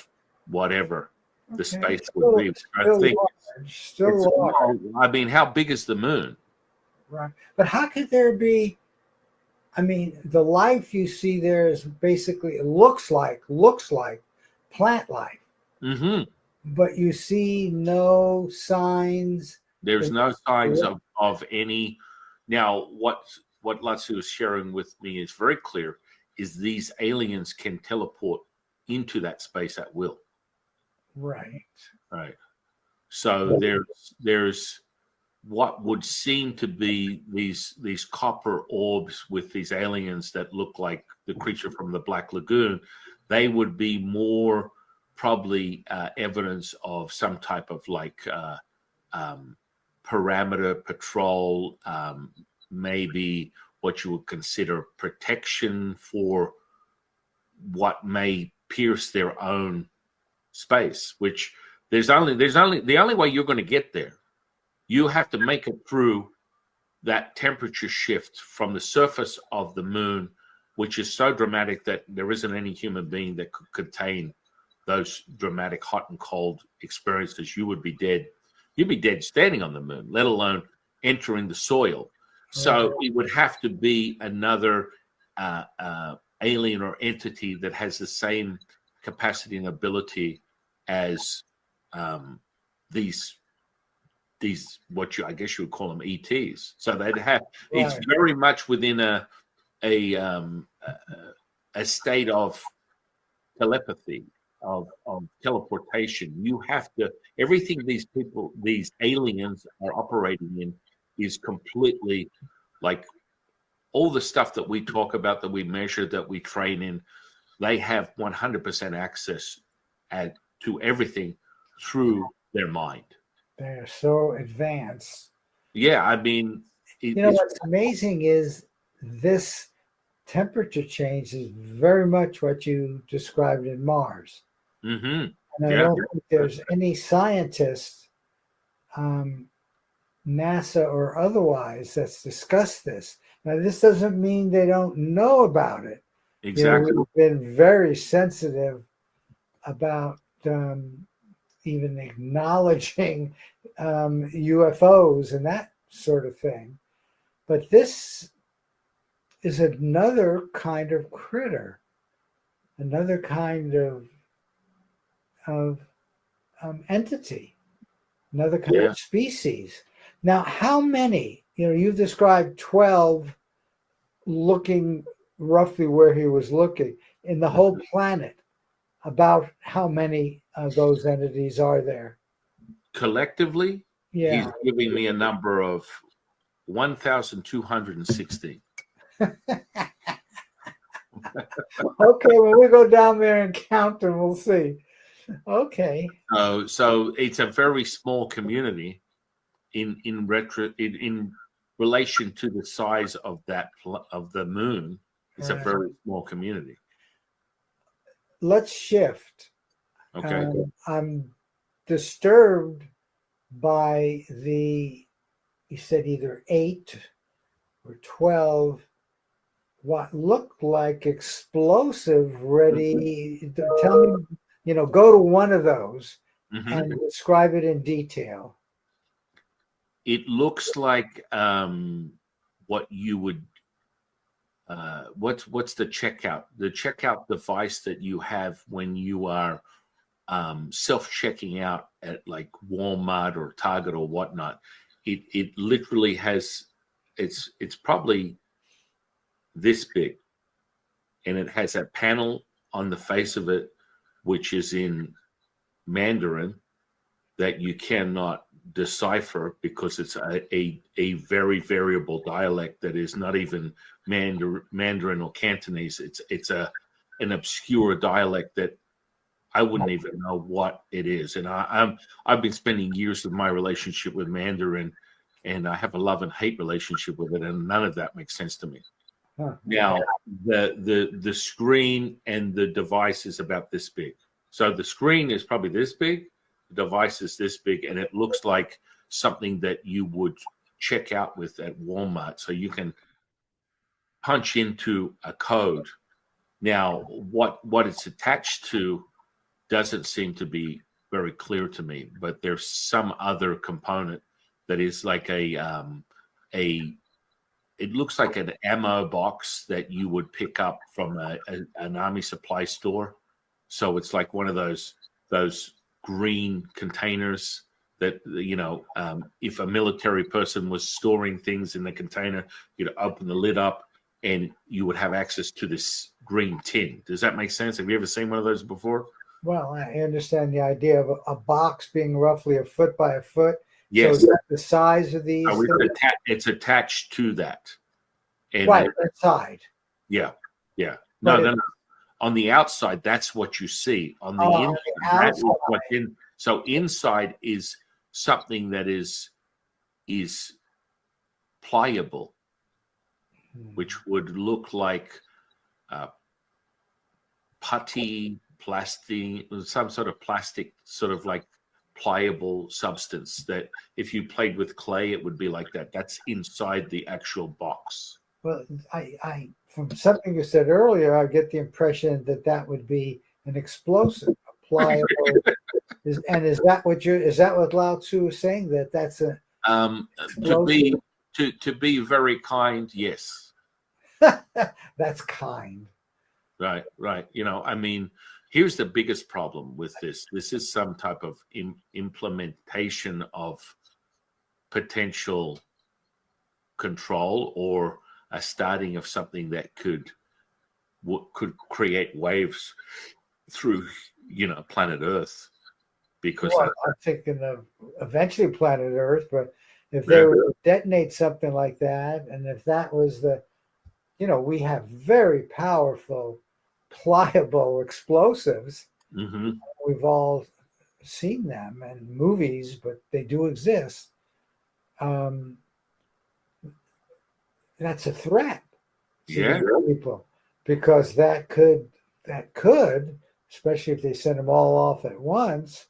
whatever the space would be. I think still large. I mean, how big is the moon? Right, but how could there be? I mean, the life you see there is basically, it looks like plant life, but you see no signs. There's no signs of any. Now, what Lao Tzu is sharing with me is very clear, is these aliens can teleport into that space at will. Right. So there's what would seem to be these copper orbs with these aliens that look like the creature from the Black Lagoon. They would be more probably evidence of some type of like parameter patrol, maybe what you would consider protection for what may pierce their own space, which the only way you're going to get there, you have to make it through that temperature shift from the surface of the moon, which is so dramatic that there isn't any human being that could contain those dramatic hot and cold experiences. You would be dead. You'd be dead standing on the moon, let alone entering the soil. So it would have to be another alien or entity that has the same capacity and ability as these I guess you would call them ETs. So they'd have it's very much within a state of telepathy, of teleportation. You have to, everything these aliens are operating in is completely like all the stuff that we talk about, that we measure, that we train in. They have 100% access to everything through their mind. They're so advanced. Yeah, I mean, what's amazing is this temperature change is very much what you described in Mars. And I don't think there's any scientist, NASA or otherwise, that's discussed this. Now, this doesn't mean they don't know about it. Exactly. We've been very sensitive about even acknowledging UFOs and that sort of thing. But this is another kind of critter, another kind of entity, another kind of species. Now, how many, you've described 12 looking roughly where he was looking in the whole planet. About how many of those entities are there? Collectively, yeah, he's giving me a number of 1,260. Okay, when we go down there and count them, we'll see. Okay. So it's a very small community in relation to the size of of the moon. It's a Right. very small community. Let's shift. Okay. I'm disturbed by you said either 8 or 12, what looked like explosive ready. Tell me, go to one of those Mhm. and describe it in detail. It looks like what you would. What's the checkout? The checkout device that you have when you are self-checking out at like Walmart or Target or whatnot. It literally has. It's probably this big, and it has a panel on the face of it, which is in Mandarin that you cannot decipher because it's a very variable dialect that is not even Mandarin or Cantonese. It's an obscure dialect that I wouldn't even know what it is. And I've been spending years of my relationship with Mandarin, and I have a love and hate relationship with it, and none of that makes sense to me. Huh. Now, the screen and the device is about this big. So the screen is probably this big, the device is this big, and it looks like something that you would check out with at Walmart. So you can punch into a code. Now, what it's attached to doesn't seem to be very clear to me, but there's some other component that is like it looks like an ammo box that you would pick up from an army supply store. So it's like one of those green containers that, if a military person was storing things in the container, you'd open the lid up and you would have access to this green tin. Does that make sense? Have you ever seen one of those before? Well, I understand the idea of a box being roughly a foot by a foot. Yes. So is that the size of these? So it's attached to that. And right, inside. Yeah. But No. On the outside, that's what you see. On the inside, that is what's in. So inside is something that is pliable, which would look like putty, plastic, some sort of plastic, sort of like pliable substance that if you played with clay, it would be like that. That's inside the actual box. Well, I from something you said earlier, I get the impression that would be an explosive, a pliable. Is that what Lao Tzu is saying? That's a to be very kind, yes. That's kind. Right. I mean, here's the biggest problem with this. This is some type of implementation of potential control or a starting of something that could create waves through, planet Earth. Because I'm thinking of eventually planet Earth, but if they were to detonate something like that, and if that was we have very powerful, pliable explosives. Mm-hmm. We've all seen them in movies, but they do exist. That's a threat to people, because that could, especially if they send them all off at once,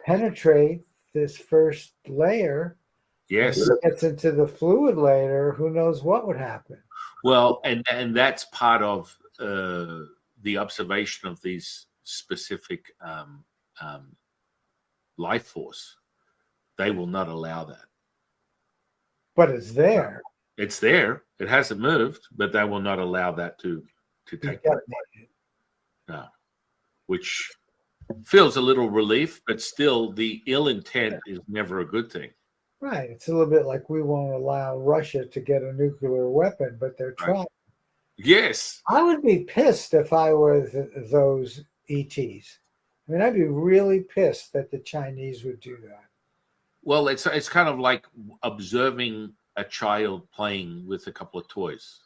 penetrate this first layer. Yes. If it gets into the fluid layer, who knows what would happen. Well, and that's part of the observation of these specific life force. They will not allow that. But it's there. It's there. It hasn't moved, but they will not allow that to take place. No. Which feels a little relief, but still the ill intent is never a good thing. Right. It's a little bit like we won't allow Russia to get a nuclear weapon, but they're trying. Yes. I would be pissed if I were those ETs. I mean, I'd be really pissed that the Chinese would do that. Well, it's kind of like observing a child playing with a couple of toys.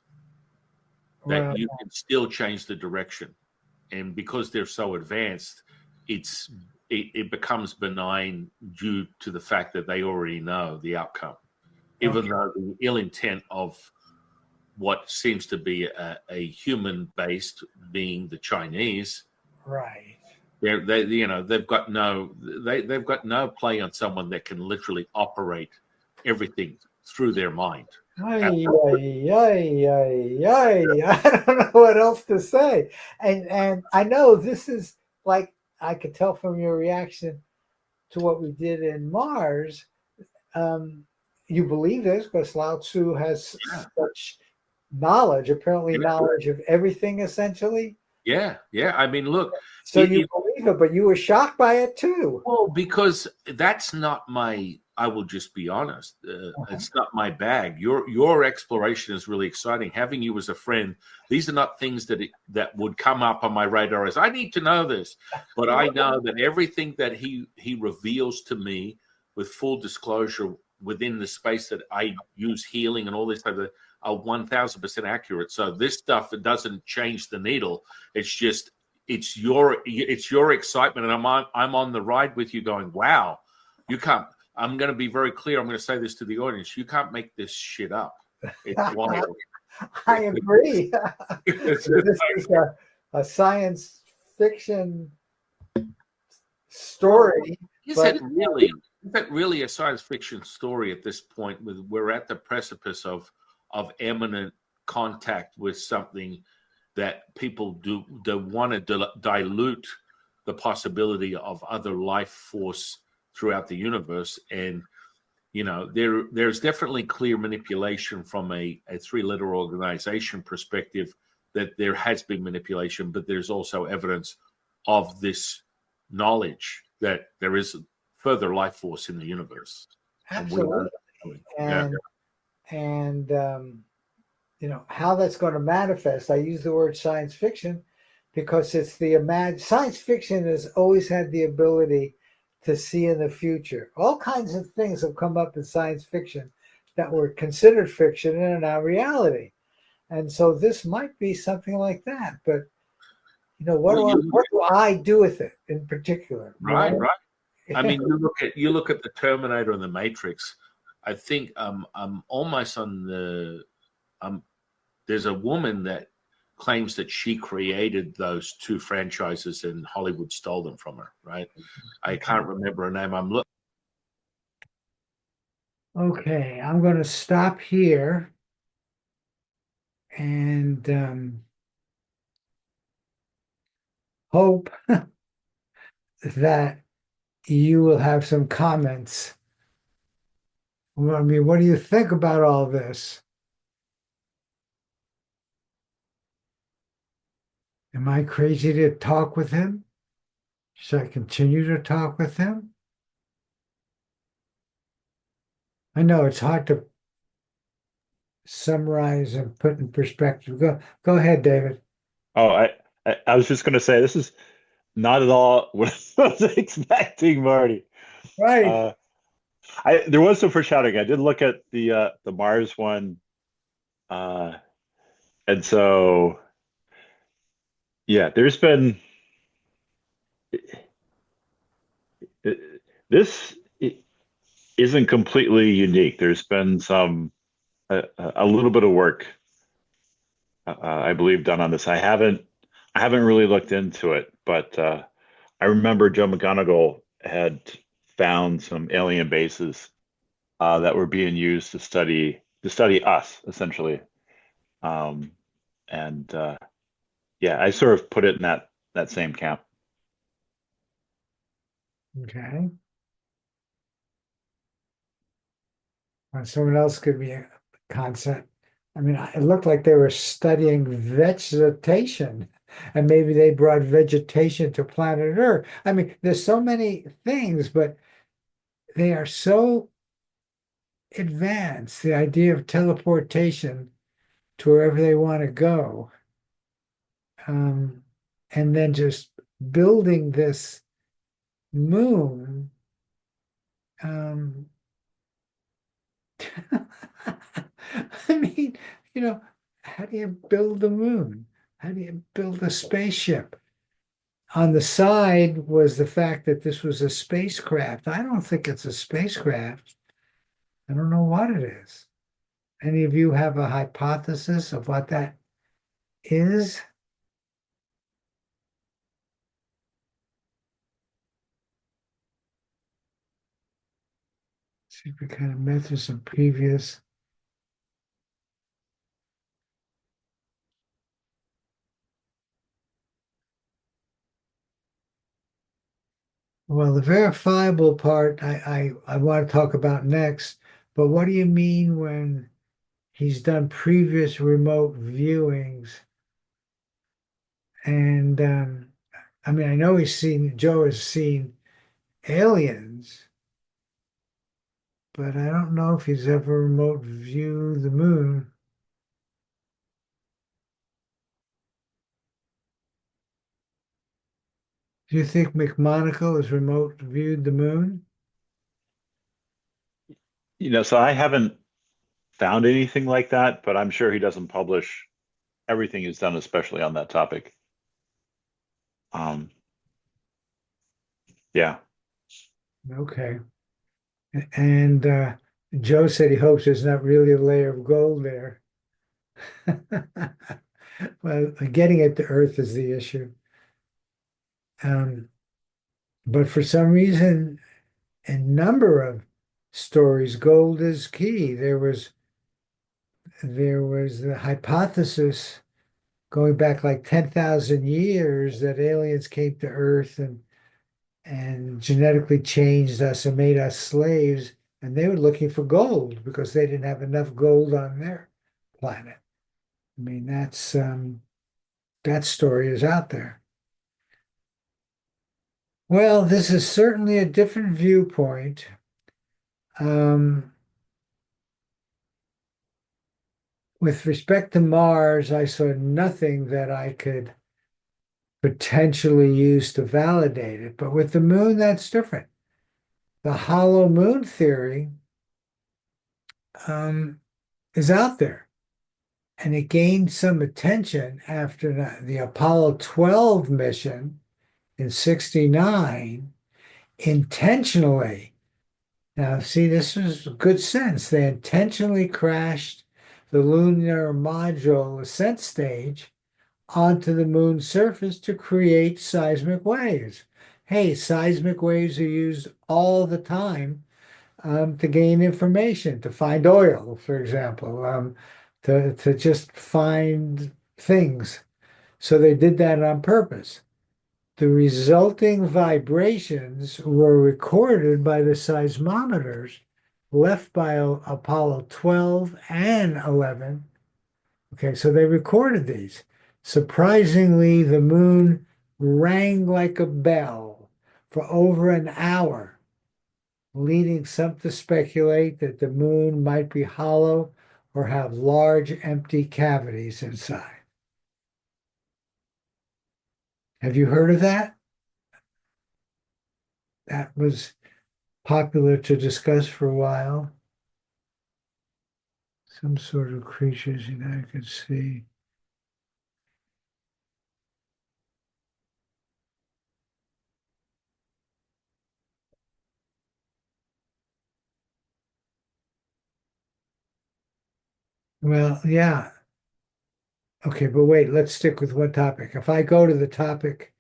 That you can still change the direction. And because they're so advanced, it becomes benign due to the fact that they already know the outcome, even though the ill intent of what seems to be a human-based being, the Chinese, Right. they've got no play on someone that can literally operate everything through their mind. Ay, ay, ay, ay, ay. I don't know what else to say. And I know this is like, I could tell from your reaction to what we did in Mars. You believe this because Lao Tzu has such knowledge, apparently knowledge of everything essentially. Yeah. I mean, look. So you believe it, but you were shocked by it too. Well, because that's not my. I will just be honest. It's not my bag. Your exploration is really exciting. Having you as a friend, these are not things that would come up on my radar as I need to know this. But I know that everything that he reveals to me, with full disclosure, within the space that I use healing and all this type of, are 1,000% accurate. So this stuff, it doesn't change the needle. It's just it's your excitement, and I'm on the ride with you, going, wow, you can't. I'm going to be very clear. I'm going to say this to the audience: you can't make this shit up. It's wild. I agree. This is a science fiction story. Is that really a science fiction story at this point? We're at the precipice of imminent contact with something that people don't want to dilute the possibility of other life force throughout the universe. And there's definitely clear manipulation from a three-letter organization perspective, that there has been manipulation, but there's also evidence of this knowledge that there is further life force in the universe. Absolutely. And how that's going to manifest. I use the word science fiction because it's science fiction has always had the ability to see in the future. All kinds of things have come up in science fiction that were considered fiction and are now reality. And so this might be something like that. But what do I do with it in particular? Right. I mean, you look at the Terminator and the Matrix. I think I'm almost on the there's a woman that claims that she created those two franchises and Hollywood stole them from her, right? I can't remember her name. I'm looking. Okay, I'm going to stop here and hope that you will have some comments. I mean, what do you think about all this? Am I crazy to talk with him? Should I continue to talk with him? I know it's hard to summarize and put in perspective. Go ahead, David. Oh, I was just going to say, this is not at all what I was expecting, Marty. Right. There was some foreshadowing. I did look at the Mars one, and so there's been this isn't completely unique. There's been a little bit of work, I believe, done on this. I haven't really looked into it, but I remember Joe McGonigal had found some alien bases that were being used to study us, essentially. And I sort of put it in that same camp. Okay. Someone else could be a concept. I mean, it looked like they were studying vegetation, and maybe they brought vegetation to planet Earth. I mean, there's so many things, but they are so advanced. The idea of teleportation to wherever they want to go, and then just building this moon. I mean, how do you build the moon? How do you build a spaceship? on the side was the fact that this was a spacecraft. I don't think it's a spacecraft. I don't know what it is. Any of you have a hypothesis of what that is? See if we kind of met through some previous. Well, the verifiable part I want to talk about next, but what do you mean when he's done previous remote viewings? And I mean, I know Joe has seen aliens, but I don't know if he's ever remote viewed the moon. Do you think McMonagle has remote viewed the moon? So I haven't found anything like that, but I'm sure he doesn't publish everything he's done, especially on that topic. Yeah. Okay. And Joe said he hopes there's not really a layer of gold there. Well, getting it to Earth is the issue. But for some reason, a number of stories, gold is key. There was the hypothesis going back like 10,000 years that aliens came to Earth and genetically changed us and made us slaves, and they were looking for gold because they didn't have enough gold on their planet. I mean, that story is out there. Well, this is certainly a different viewpoint. With respect to Mars, I saw nothing that I could potentially use to validate it. But with the moon, that's different. The hollow moon theory is out there. And it gained some attention after the Apollo 12 mission in 69 intentionally. Now, see, this was good sense. They intentionally crashed the lunar module ascent stage onto the moon's surface to create seismic waves. Hey, seismic waves are used all the time to gain information, to find oil, for example, to just find things. So they did that on purpose. The resulting vibrations were recorded by the seismometers left by Apollo 12 and 11. Okay, so they recorded these. Surprisingly, the moon rang like a bell for over an hour, leading some to speculate that the moon might be hollow or have large empty cavities inside. Have you heard of that? That was popular to discuss for a while. Some sort of creatures, I could see. Well, yeah. Okay, but wait, let's stick with one topic. If I go to the topic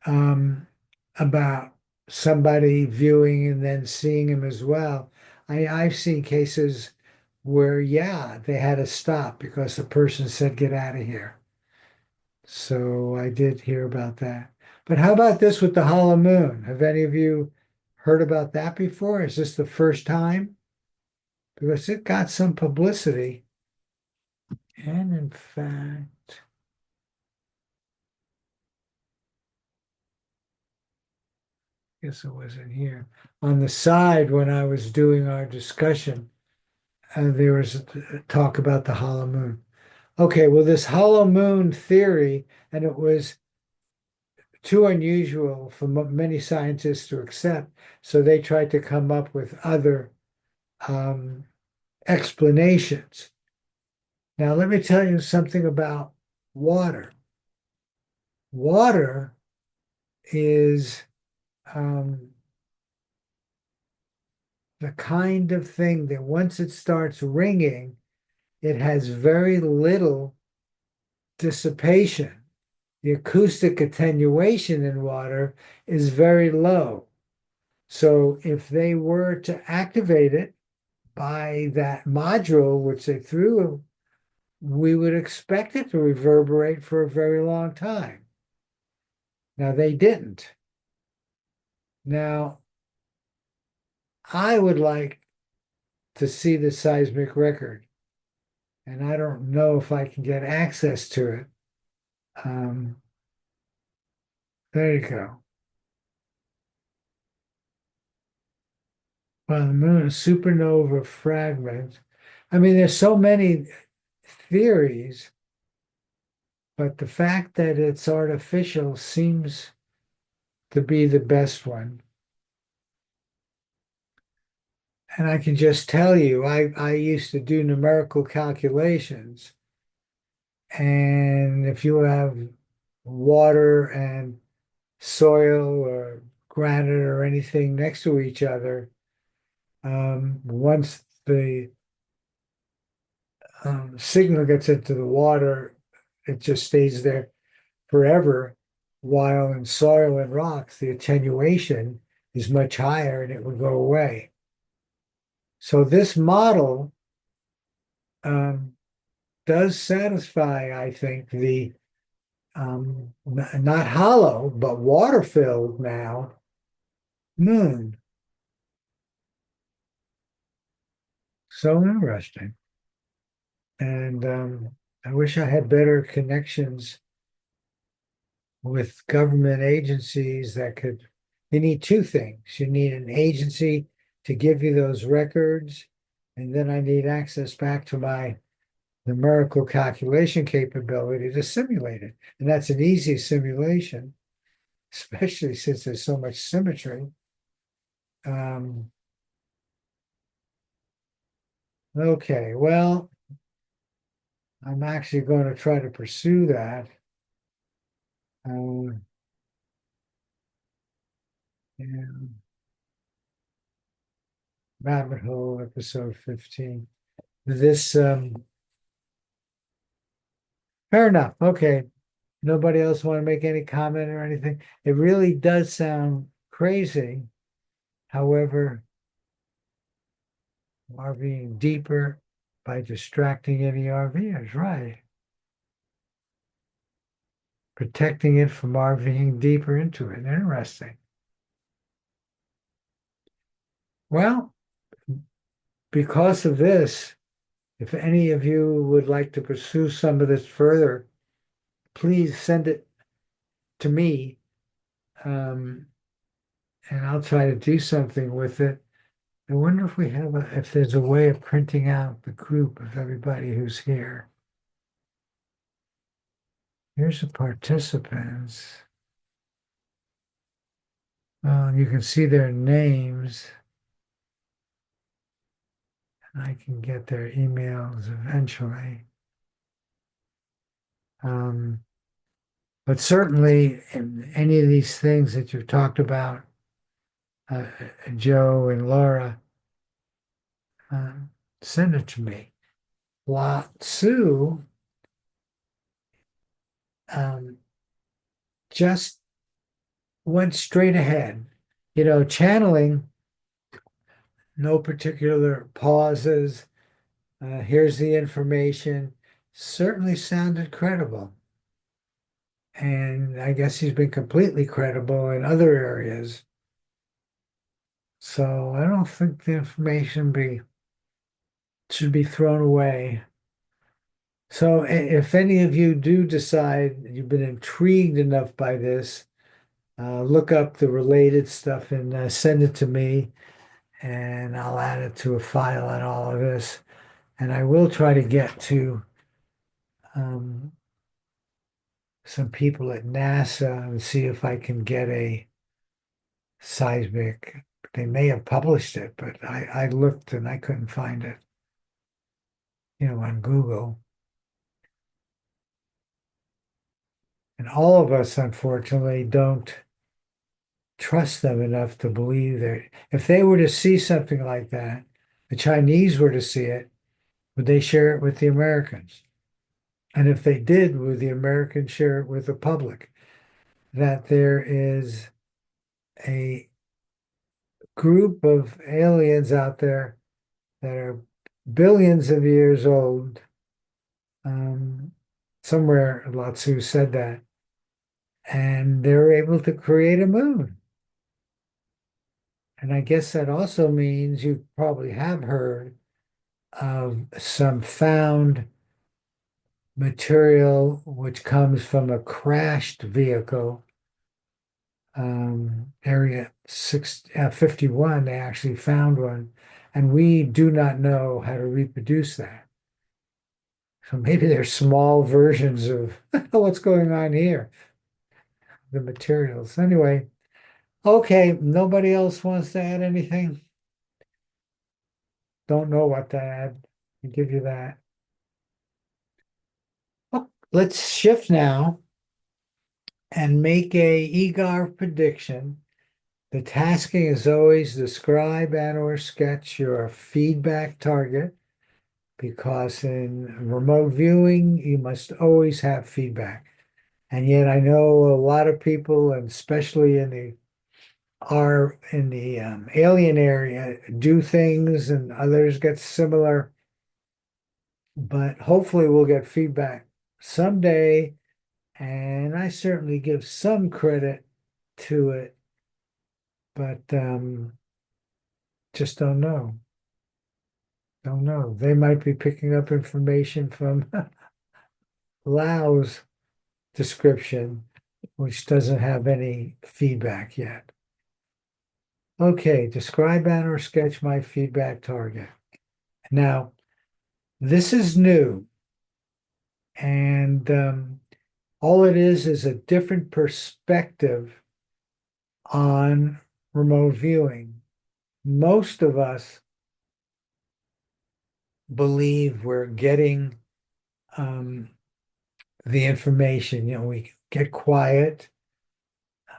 about somebody viewing and then seeing him as well, I've seen cases where, yeah, they had to stop because the person said, get out of here. So I did hear about that. But how about this with the hollow moon? Have any of you heard about that before? Is this the first time? Because it got some publicity. And in fact, I guess it wasn't here. On the side, when I was doing our discussion, there was a talk about the hollow moon. Okay, well, this hollow moon theory, and it was too unusual for many scientists to accept, so they tried to come up with other explanations. Now, let me tell you something about water. Water is the kind of thing that once it starts ringing, it has very little dissipation. The acoustic attenuation in water is very low. So if they were to activate it by that module which they threw, we would expect it to reverberate for a very long time. Now they didn't. Now, I would like to see the seismic record, and I don't know if I can get access to it. There you go. Well, the moon, supernova fragment. I mean, there's so many theories, but the fact that it's artificial seems to be the best one. And I can just tell you, I used to do numerical calculations. And if you have water and soil or granite or anything next to each other, once the signal gets into the water, it just stays there forever. While in soil and rocks, the attenuation is much higher and it will go away. So this model does satisfy, I think, the not hollow, but water-filled now moon. So interesting. And I wish I had better connections with government agencies that could. You need two things. You need an agency to give you those records, and then I need access back to my numerical calculation capability to simulate it. And that's an easy simulation, especially since there's so much symmetry. Okay, well, I'm actually going to try to pursue that. Yeah. Rabbit Hole, episode 15. This, fair enough. Okay. Nobody else want to make any comment or anything? It really does sound crazy. However, RVing deeper by distracting any RVers, right? Protecting it from RVing deeper into it. Interesting. Well, because of this, if any of you would like to pursue some of this further, please send it to me, and I'll try to do something with it. I wonder if we have if there's a way of printing out the group of everybody who's here. Here's the participants. You can see their names. And I can get their emails eventually. But certainly in any of these things that you've talked about, Joe and Laura, send it to me. Lao Tzu just went straight ahead. You know, channeling, no particular pauses. Here's the information. Certainly sounded credible. And I guess he's been completely credible in other areas. So I don't think the information should be thrown away. So if any of you do decide you've been intrigued enough by this, look up the related stuff and send it to me, and I'll add it to a file and all of this. And I will try to get to some people at NASA and see if I can get a seismic. They may have published it, but I looked and I couldn't find it, on Google. And all of us, unfortunately, don't trust them enough to believe that if they were to see something like that, the Chinese were to see it, would they share it with the Americans? And if they did, would the Americans share it with the public? That there is a group of aliens out there that are billions of years old. Somewhere Lao Tzu said that, and they're able to create a moon. And I guess that also means you probably have heard of some found material which comes from a crashed vehicle. Area 51, they actually found one, and we do not know how to reproduce that. So maybe they're small versions of what's going on here, the materials. Anyway, okay, nobody else wants to add anything? Don't know what to add. I'll give you that. Oh, let's shift now and make a eGARV prediction. The tasking is always describe and or sketch your feedback target, because in remote viewing, you must always have feedback. And yet I know a lot of people, and especially in the alien area, do things and others get similar, but hopefully we'll get feedback someday. And I certainly give some credit to it, but just don't know. Don't know. They might be picking up information from Lao's description, which doesn't have any feedback yet. Okay, describe and or sketch my feedback target. Now, this is new, and all it is a different perspective on remote viewing. Most of us believe we're getting the information. We get quiet,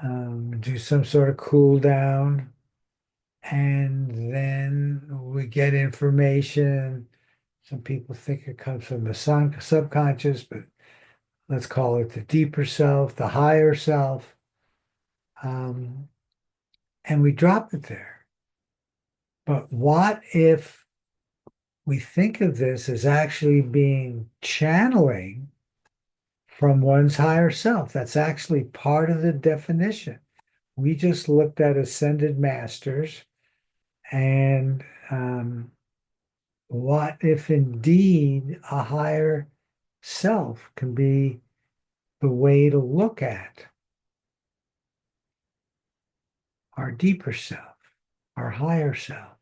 do some sort of cool down, and then we get information. Some people think it comes from the subconscious, but let's call it the deeper self, the higher self. And we drop it there. But what if we think of this as actually being channeling from one's higher self? That's actually part of the definition. We just looked at ascended masters, and what if indeed a higher self can be the way to look at our deeper self, our higher self?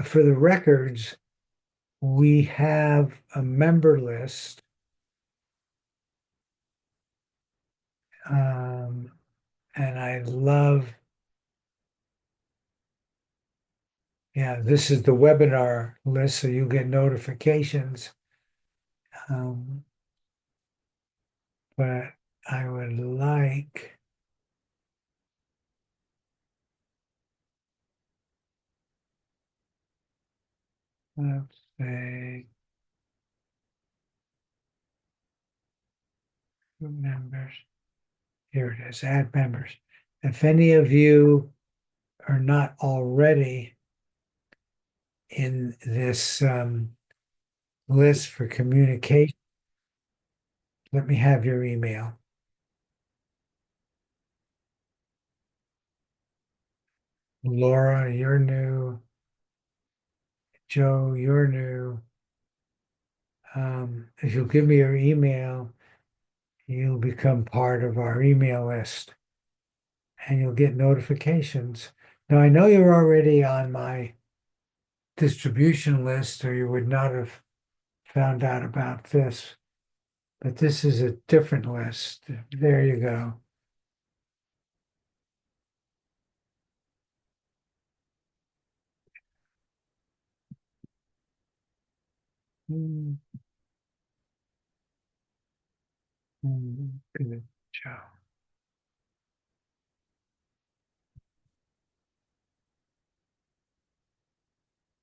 For the records, we have a member list. And I love, yeah, this is the webinar list, so you get notifications. But I would like, let's say, members. Here it is, add members. If any of you are not already in this list for communication, let me have your email. Laura, you're new. Joe, you're new. If you'll give me your email, you'll become part of our email list and you'll get notifications. Now, I know you're already on my distribution list, or you would not have found out about this, but this is a different list. There you go. Good job.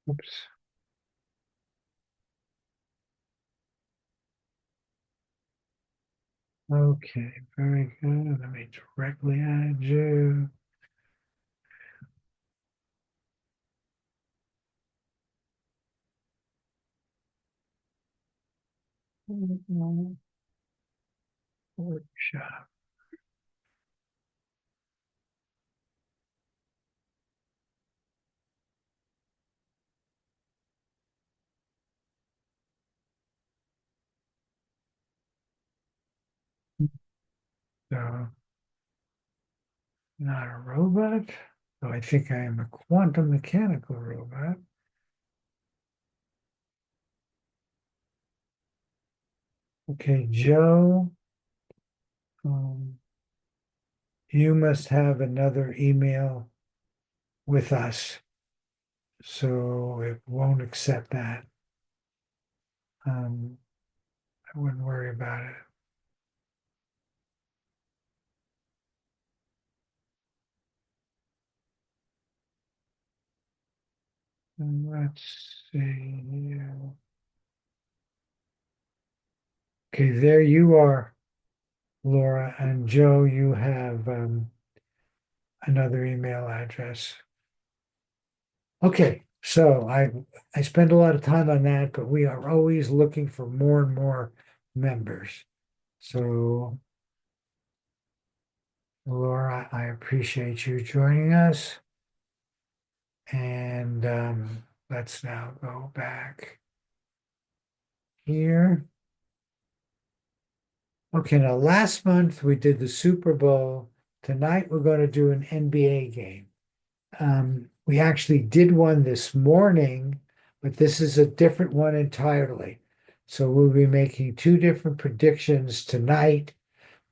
Oops. Okay, very good. Let me directly add you. Workshop. So, not a robot. So I think I am a quantum mechanical robot. Okay, Joe, you must have another email with us, so it won't accept that. I wouldn't worry about it. And let's see here. Okay, there you are, Laura, and Joe, you have another email address. Okay, so I spend a lot of time on that, but we are always looking for more and more members. So Laura, I appreciate you joining us. And let's now go back here. Okay, now last month we did the Super Bowl. Tonight we're going to do an NBA game. We actually did one this morning, but this is a different one entirely. So we'll be making two different predictions tonight,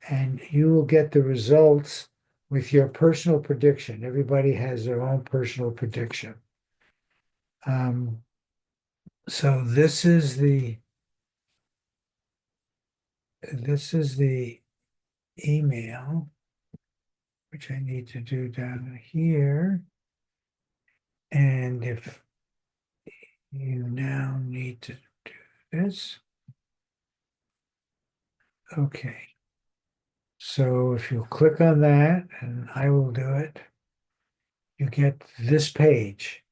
and you will get the results with your personal prediction. Everybody has their own personal prediction. So this is the email, which I need to do down here. And if you now need to do this, okay. So if you click on that, and I will do it, you get this page.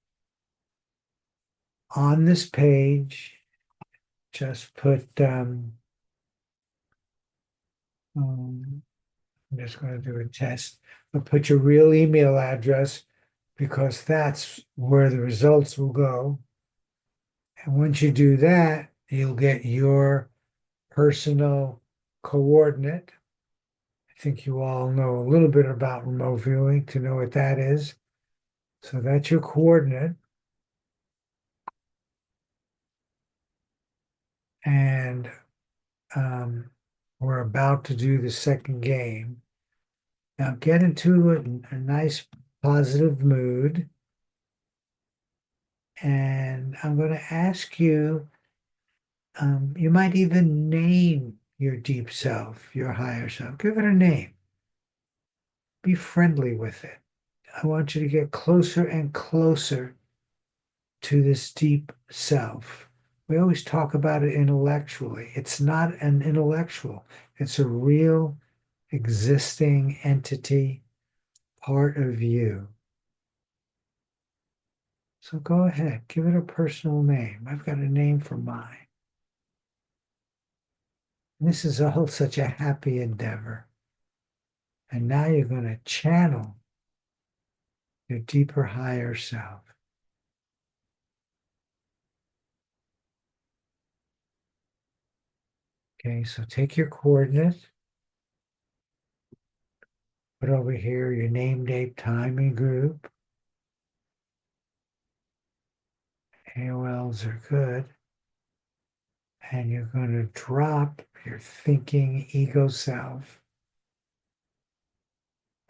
On this page, just put, I'm just going to do a test, but put your real email address because that's where the results will go. And once you do that, you'll get your personal coordinate. I think you all know a little bit about remote viewing to know what that is. So that's your coordinate. And we're about to do the second game. Now get into a nice positive mood. And I'm going to ask you, you might even name your deep self, your higher self. Give it a name. Be friendly with it. I want you to get closer and closer to this deep self. We always talk about it intellectually. It's not an intellectual, it's a real existing entity, part of you. So go ahead, give it a personal name. I've got a name for mine. And this is all such a happy endeavor. And now you're going to channel your deeper, higher self. Okay, so take your coordinate, put over here your name, date, time, and group. AOLs are good. And you're going to drop your thinking ego self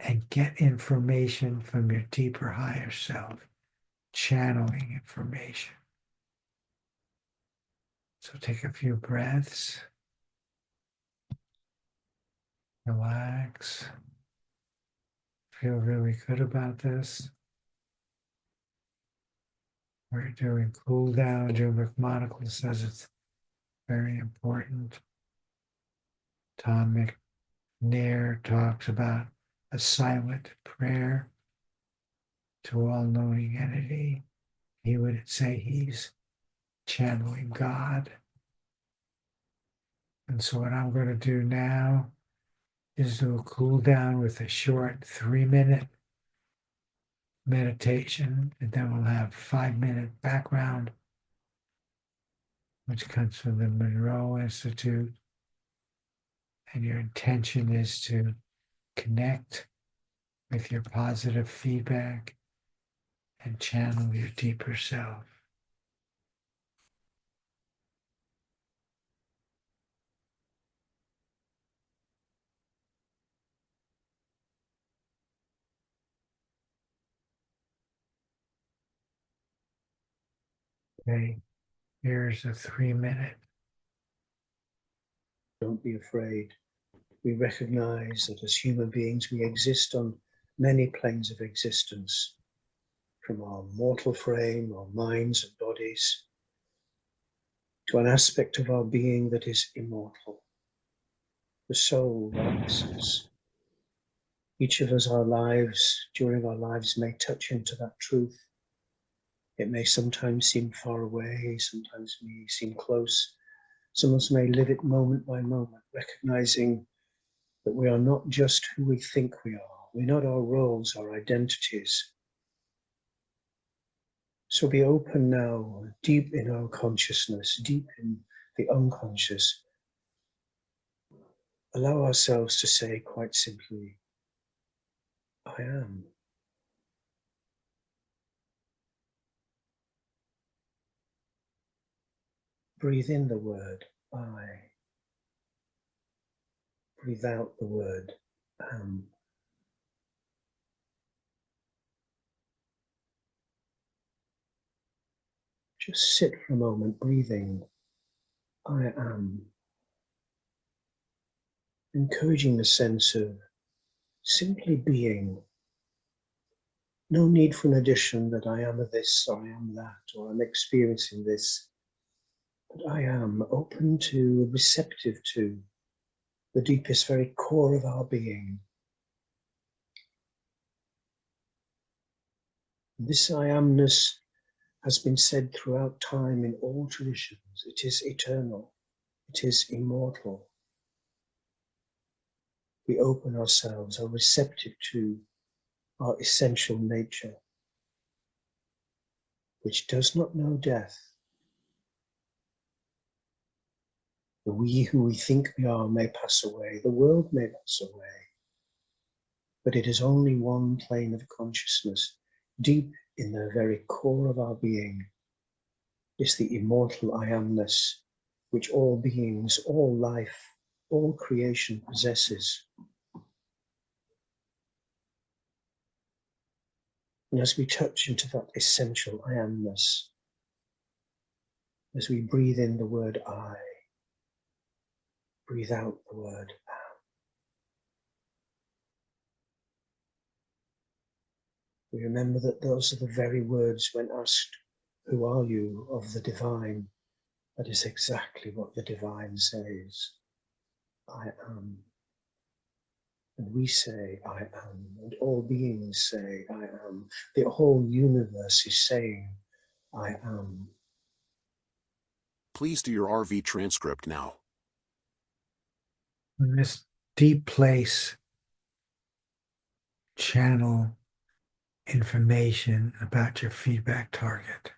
and get information from your deeper, higher self, channeling information. So take a few breaths. Relax. Feel really good about this. We're doing cool down. Joe McMonagle says it's very important. Tom McNair talks about a silent prayer to all-knowing entity. He would say he's channeling God. And so what I'm going to do now is do a cool down with a short 3-minute meditation, and then we'll have 5-minute background, which comes from the Monroe Institute. And your intention is to connect with your positive feedback and channel your deeper self. Okay, here's a 3-minute. Don't be afraid. We recognize that as human beings, we exist on many planes of existence, from our mortal frame, our minds and bodies, to an aspect of our being that is immortal, the soul, our essence. Each of us, during our lives, may touch into that truth. It may sometimes seem far away, sometimes may seem close. Some of us may live it moment by moment, recognizing that we are not just who we think we are. We're not our roles, our identities. So be open now, deep in our consciousness, deep in the unconscious. Allow ourselves to say quite simply, I am. Breathe in the word, I. Breathe out the word, am. Just sit for a moment, breathing, I am. Encouraging the sense of simply being. No need for an addition that I am this, or I am that, or I'm experiencing this. But I am open to, receptive to the deepest, very core of our being. This I amness has been said throughout time in all traditions. It is eternal. It is immortal. We open ourselves, are receptive to our essential nature, which does not know death. The we who we think we are may pass away, the world may pass away, but it is only one plane of consciousness, deep in the very core of our being, is the immortal I amness, which all beings, all life, all creation possesses. And as we touch into that essential I amness, as we breathe in the word I, breathe out the word am. We remember that those are the very words when asked, who are you, of the divine? That is exactly what the divine says. I am. And we say, I am. And all beings say, I am. The whole universe is saying, I am. Please do your RV transcript now. In this deep place, channel information about your feedback target.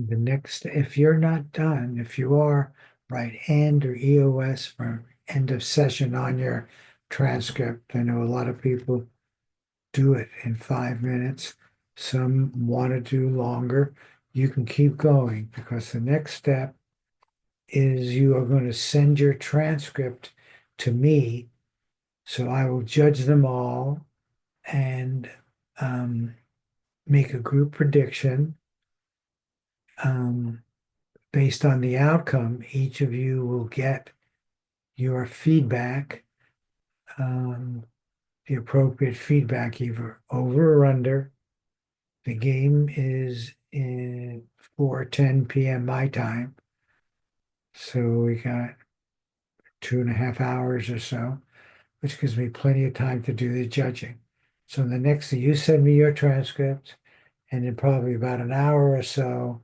the next, if you're not done, if you are, write end or EOS for end of session on your transcript. I know a lot of people do it in 5 minutes. Some want to do longer. You can keep going because the next step is you are going to send your transcript to me. So I will judge them all and make a group prediction. Based on the outcome, each of you will get your feedback, the appropriate feedback, either over or under. The game is in 4:10 p.m. my time. So we got 2.5 hours or so, which gives me plenty of time to do the judging. So the next thing, you send me your transcript, and in probably about an hour or so,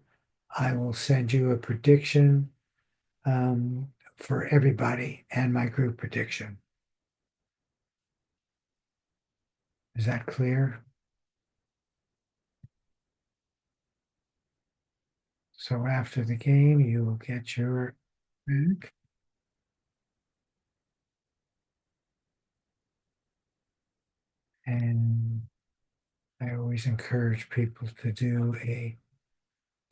I will send you a prediction for everybody and my group prediction. Is that clear? So after the game, you will get your back. And I always encourage people to do a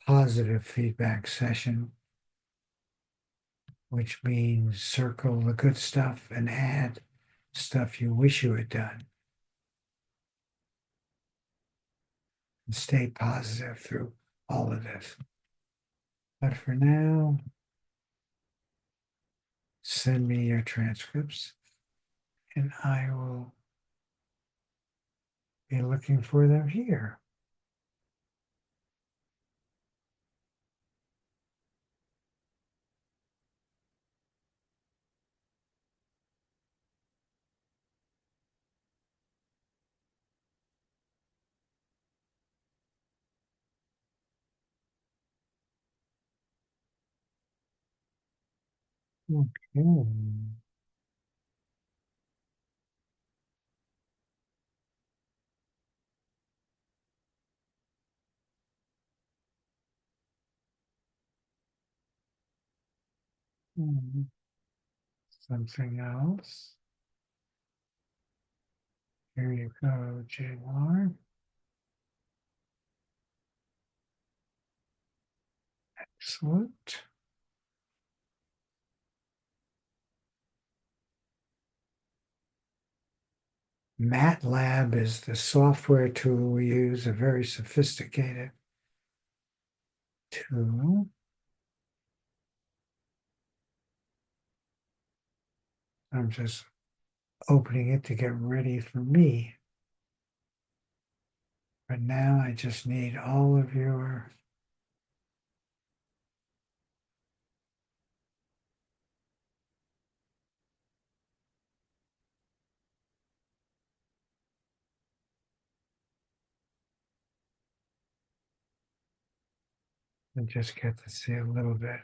positive feedback session, which means circle the good stuff and add stuff you wish you had done. And stay positive through all of this. But for now, send me your transcripts and I will be looking for them here. Okay. Something else. Here you go, JR. Excellent. MATLAB is the software tool we use, a very sophisticated tool. I'm just opening it to get ready for me. But now I just need all of your and just get to see a little bit.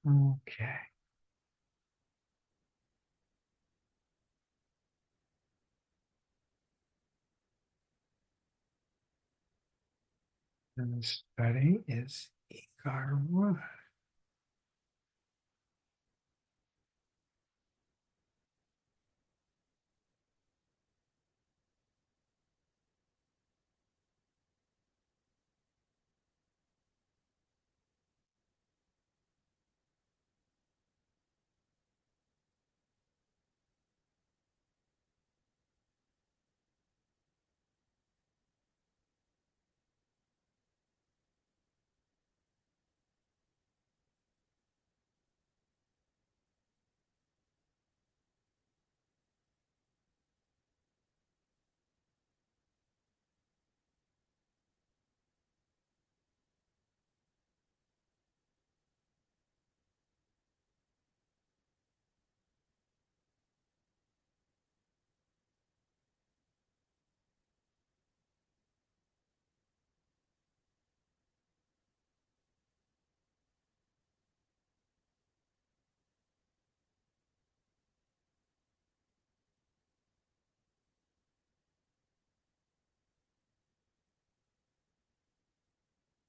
Okay. And the study is eGARV.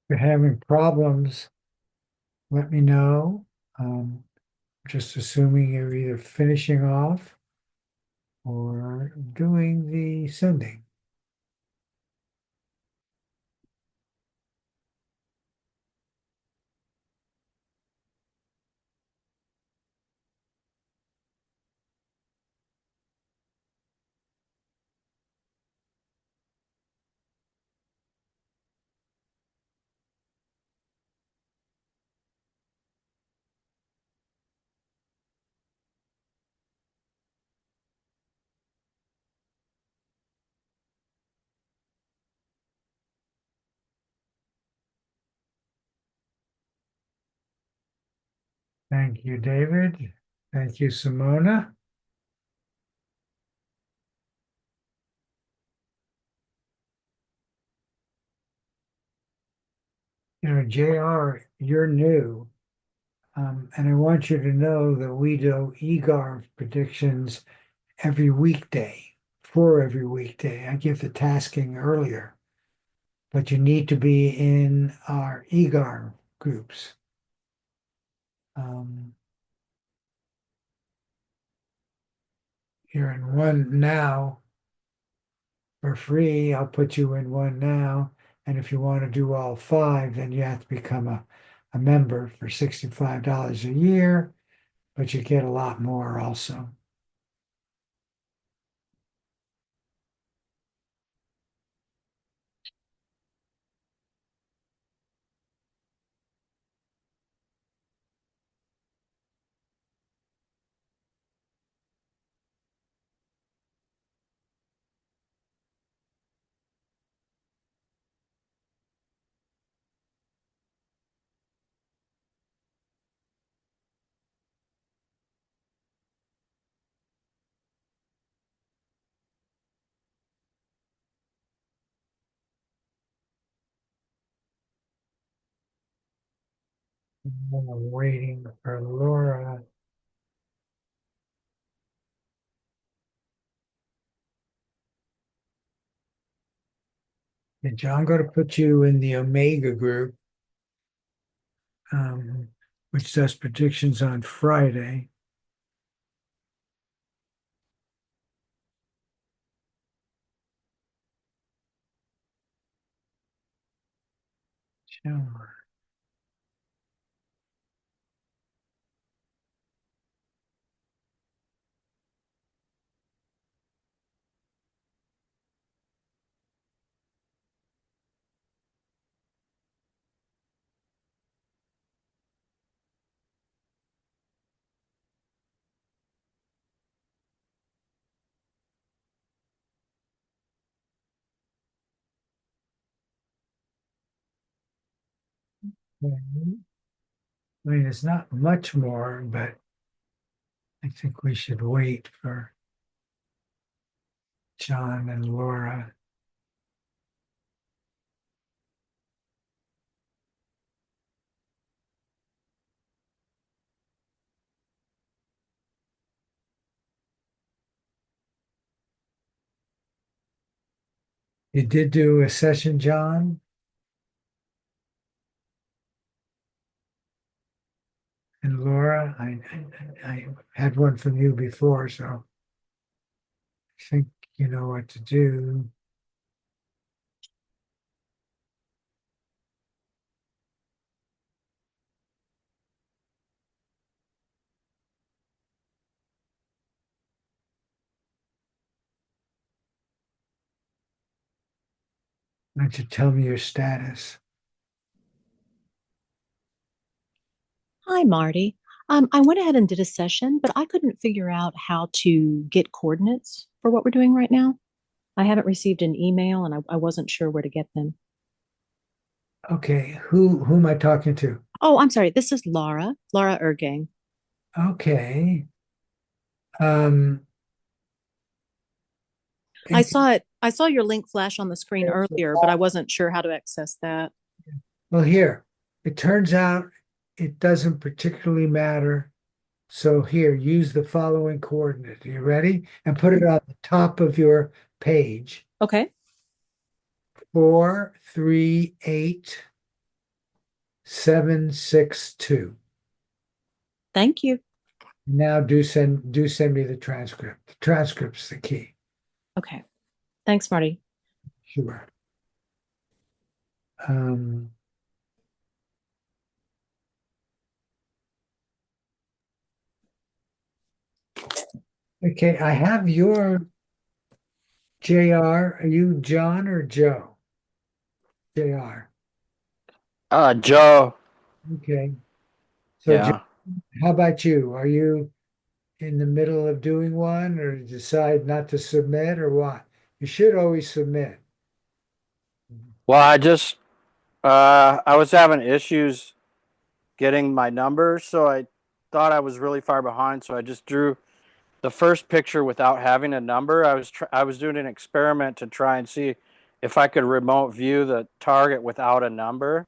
you're having problems, let me know. Just assuming you're either finishing off or doing the sending. Thank you, David. Thank you, Simona. You know, JR, you're new. And I want you to know that we do eGARV predictions every weekday, for every weekday. I give the tasking earlier, but you need to be in our eGARV groups. You're in one now for free. I'll put you in one now. And if you want to do all five, then you have to become a member for $65 a year, but you get a lot more also. I'm waiting for Laura. And John, I'm going to put you in the Omega group, which does predictions on Friday. Sure. I mean, it's not much more, but I think we should wait for John and Laura. You did do a session, John and Laura. I had one from you before, so I think you know what to do. Why don't you tell me your status? Hi, Marty. I went ahead and did a session, but I couldn't figure out how to get coordinates for what we're doing right now. I haven't received an email and I wasn't sure where to get them. Okay, who am I talking to? Oh, I'm sorry. This is Laura Ergang. Okay. Um, I saw it. I saw your link flash on the screen earlier, but I wasn't sure how to access that. well, here, it turns out it doesn't particularly matter. So here, use the following coordinate. Are you ready? And put it on the top of your page. Okay. 4, 3, 8, 762. Thank you. Now do send me the transcript. The transcript's the key. Okay. Thanks, Marty. Sure. Okay, I have your JR. Are you John or Joe? JR. Joe. Okay. So Yeah. how about you? Are you in the middle of doing one or decide not to submit or what? You should always submit. Well, I was having issues getting my numbers, so I thought I was really far behind, so I just drew the first picture without having a number. I was doing an experiment to try and see if I could remote view the target without a number.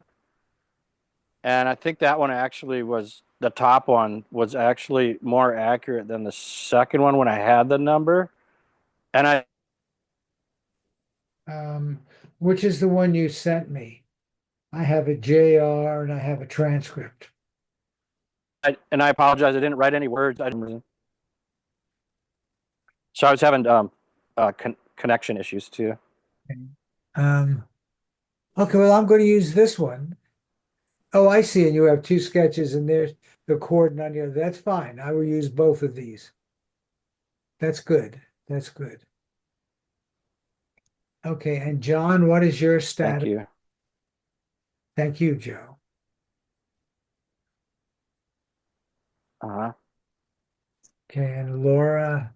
And I think that one actually was the top one was actually more accurate than the second one when I had the number. And Which is the one you sent me? I have a JR and I have a transcript. I apologize. I didn't write any words. So I was having connection issues too. Okay, well, I'm going to use this one. Oh, I see. And you have two sketches and there's the coordinate on the other. That's fine. I will use both of these. That's good. That's good. Okay, and John, what is your status? Thank you. Thank you, Joe. Uh-huh. Okay, and Laura.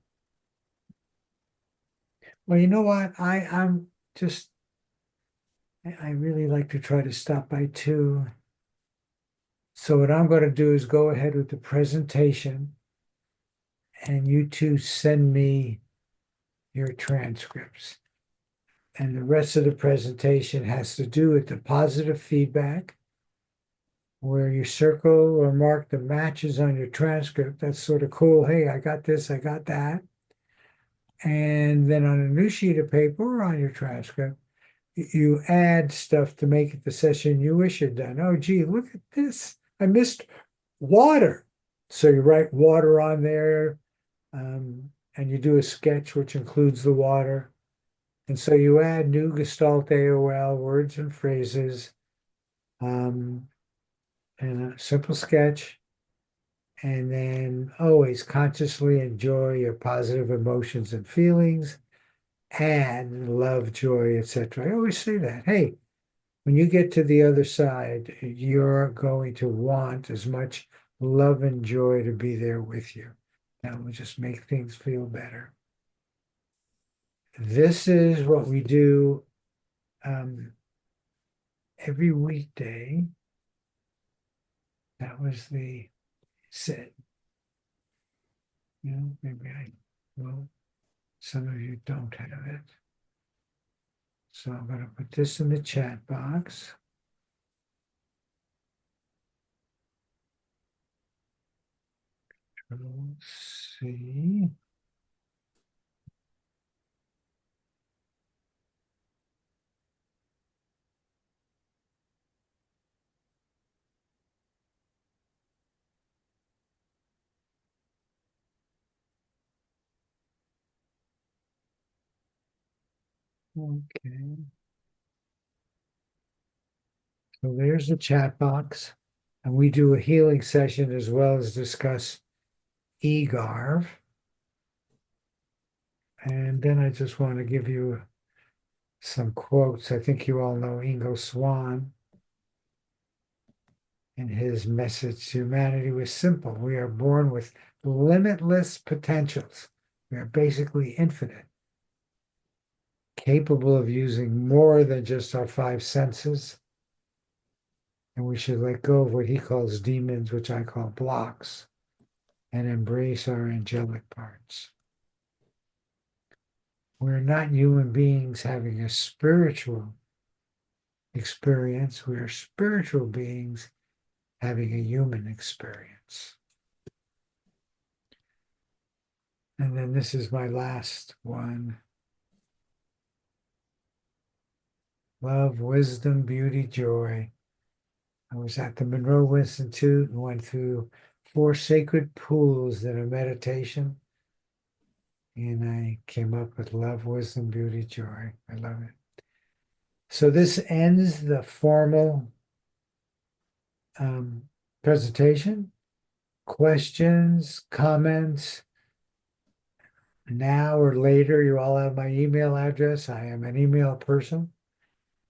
Well, you know what? I'm just I really like to try to stop by two. So what I'm going to do is go ahead with the presentation and you two send me your transcripts. And the rest of the presentation has to do with the positive feedback, where you circle or mark the matches on your transcript. That's sort of cool. Hey, I got this, I got that. And then on a new sheet of paper or on your transcript, you add stuff to make it the session you wish you'd done. Oh, gee, look at this. I missed water. So you write water on there, and you do a sketch which includes the water. And so you add new Gestalt AOL words and phrases, and a simple sketch, and then always consciously enjoy your positive emotions and feelings, and love, joy, etc. I always say that. Hey, when you get to the other side, you're going to want as much love and joy to be there with you. That will just make things feel better. This is what we do every weekday. That was the sit. You know, maybe well, some of you don't have it. So I'm going to put this in the chat box. Control C. Okay. So there's the chat box. And we do a healing session as well as discuss eGARV. And then I just want to give you some quotes. I think you all know Ingo Swann. And his message to humanity was simple. We are born with limitless potentials. We are basically infinite, capable of using more than just our five senses. And we should let go of what he calls demons, which I call blocks, and embrace our angelic parts. We're not human beings having a spiritual experience. We are spiritual beings having a human experience. And then this is my last one. Love, wisdom, beauty, joy I was at the Monroe Institute and went through 4 sacred pools that are meditation. And I came up with love, wisdom, beauty, joy. I love it. So this ends the formal presentation. Questions, comments, now or later, you all have my email address. I am an email person.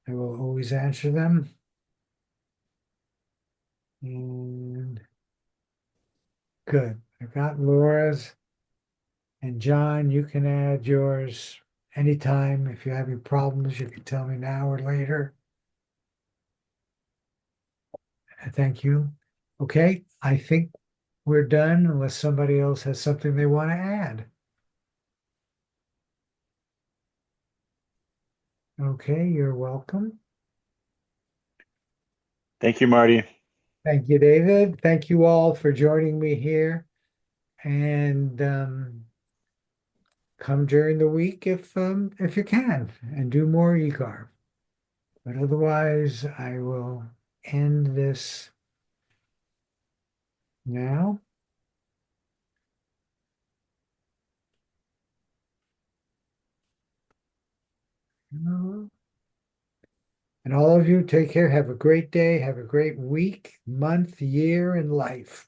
I will always answer them. And good. I got Laura's. And John, you can add yours anytime. If you have any problems, you can tell me now or later. Thank you. Okay, I think we're done unless somebody else has something they want to add. Okay, you're welcome. Thank you, Marty. Thank you, David. Thank you all for joining me here. And come during the week if you can, and do more eGARV. But otherwise, I will end this now. And all of you, take care. Have a great day. Have a great week, month, year, and life.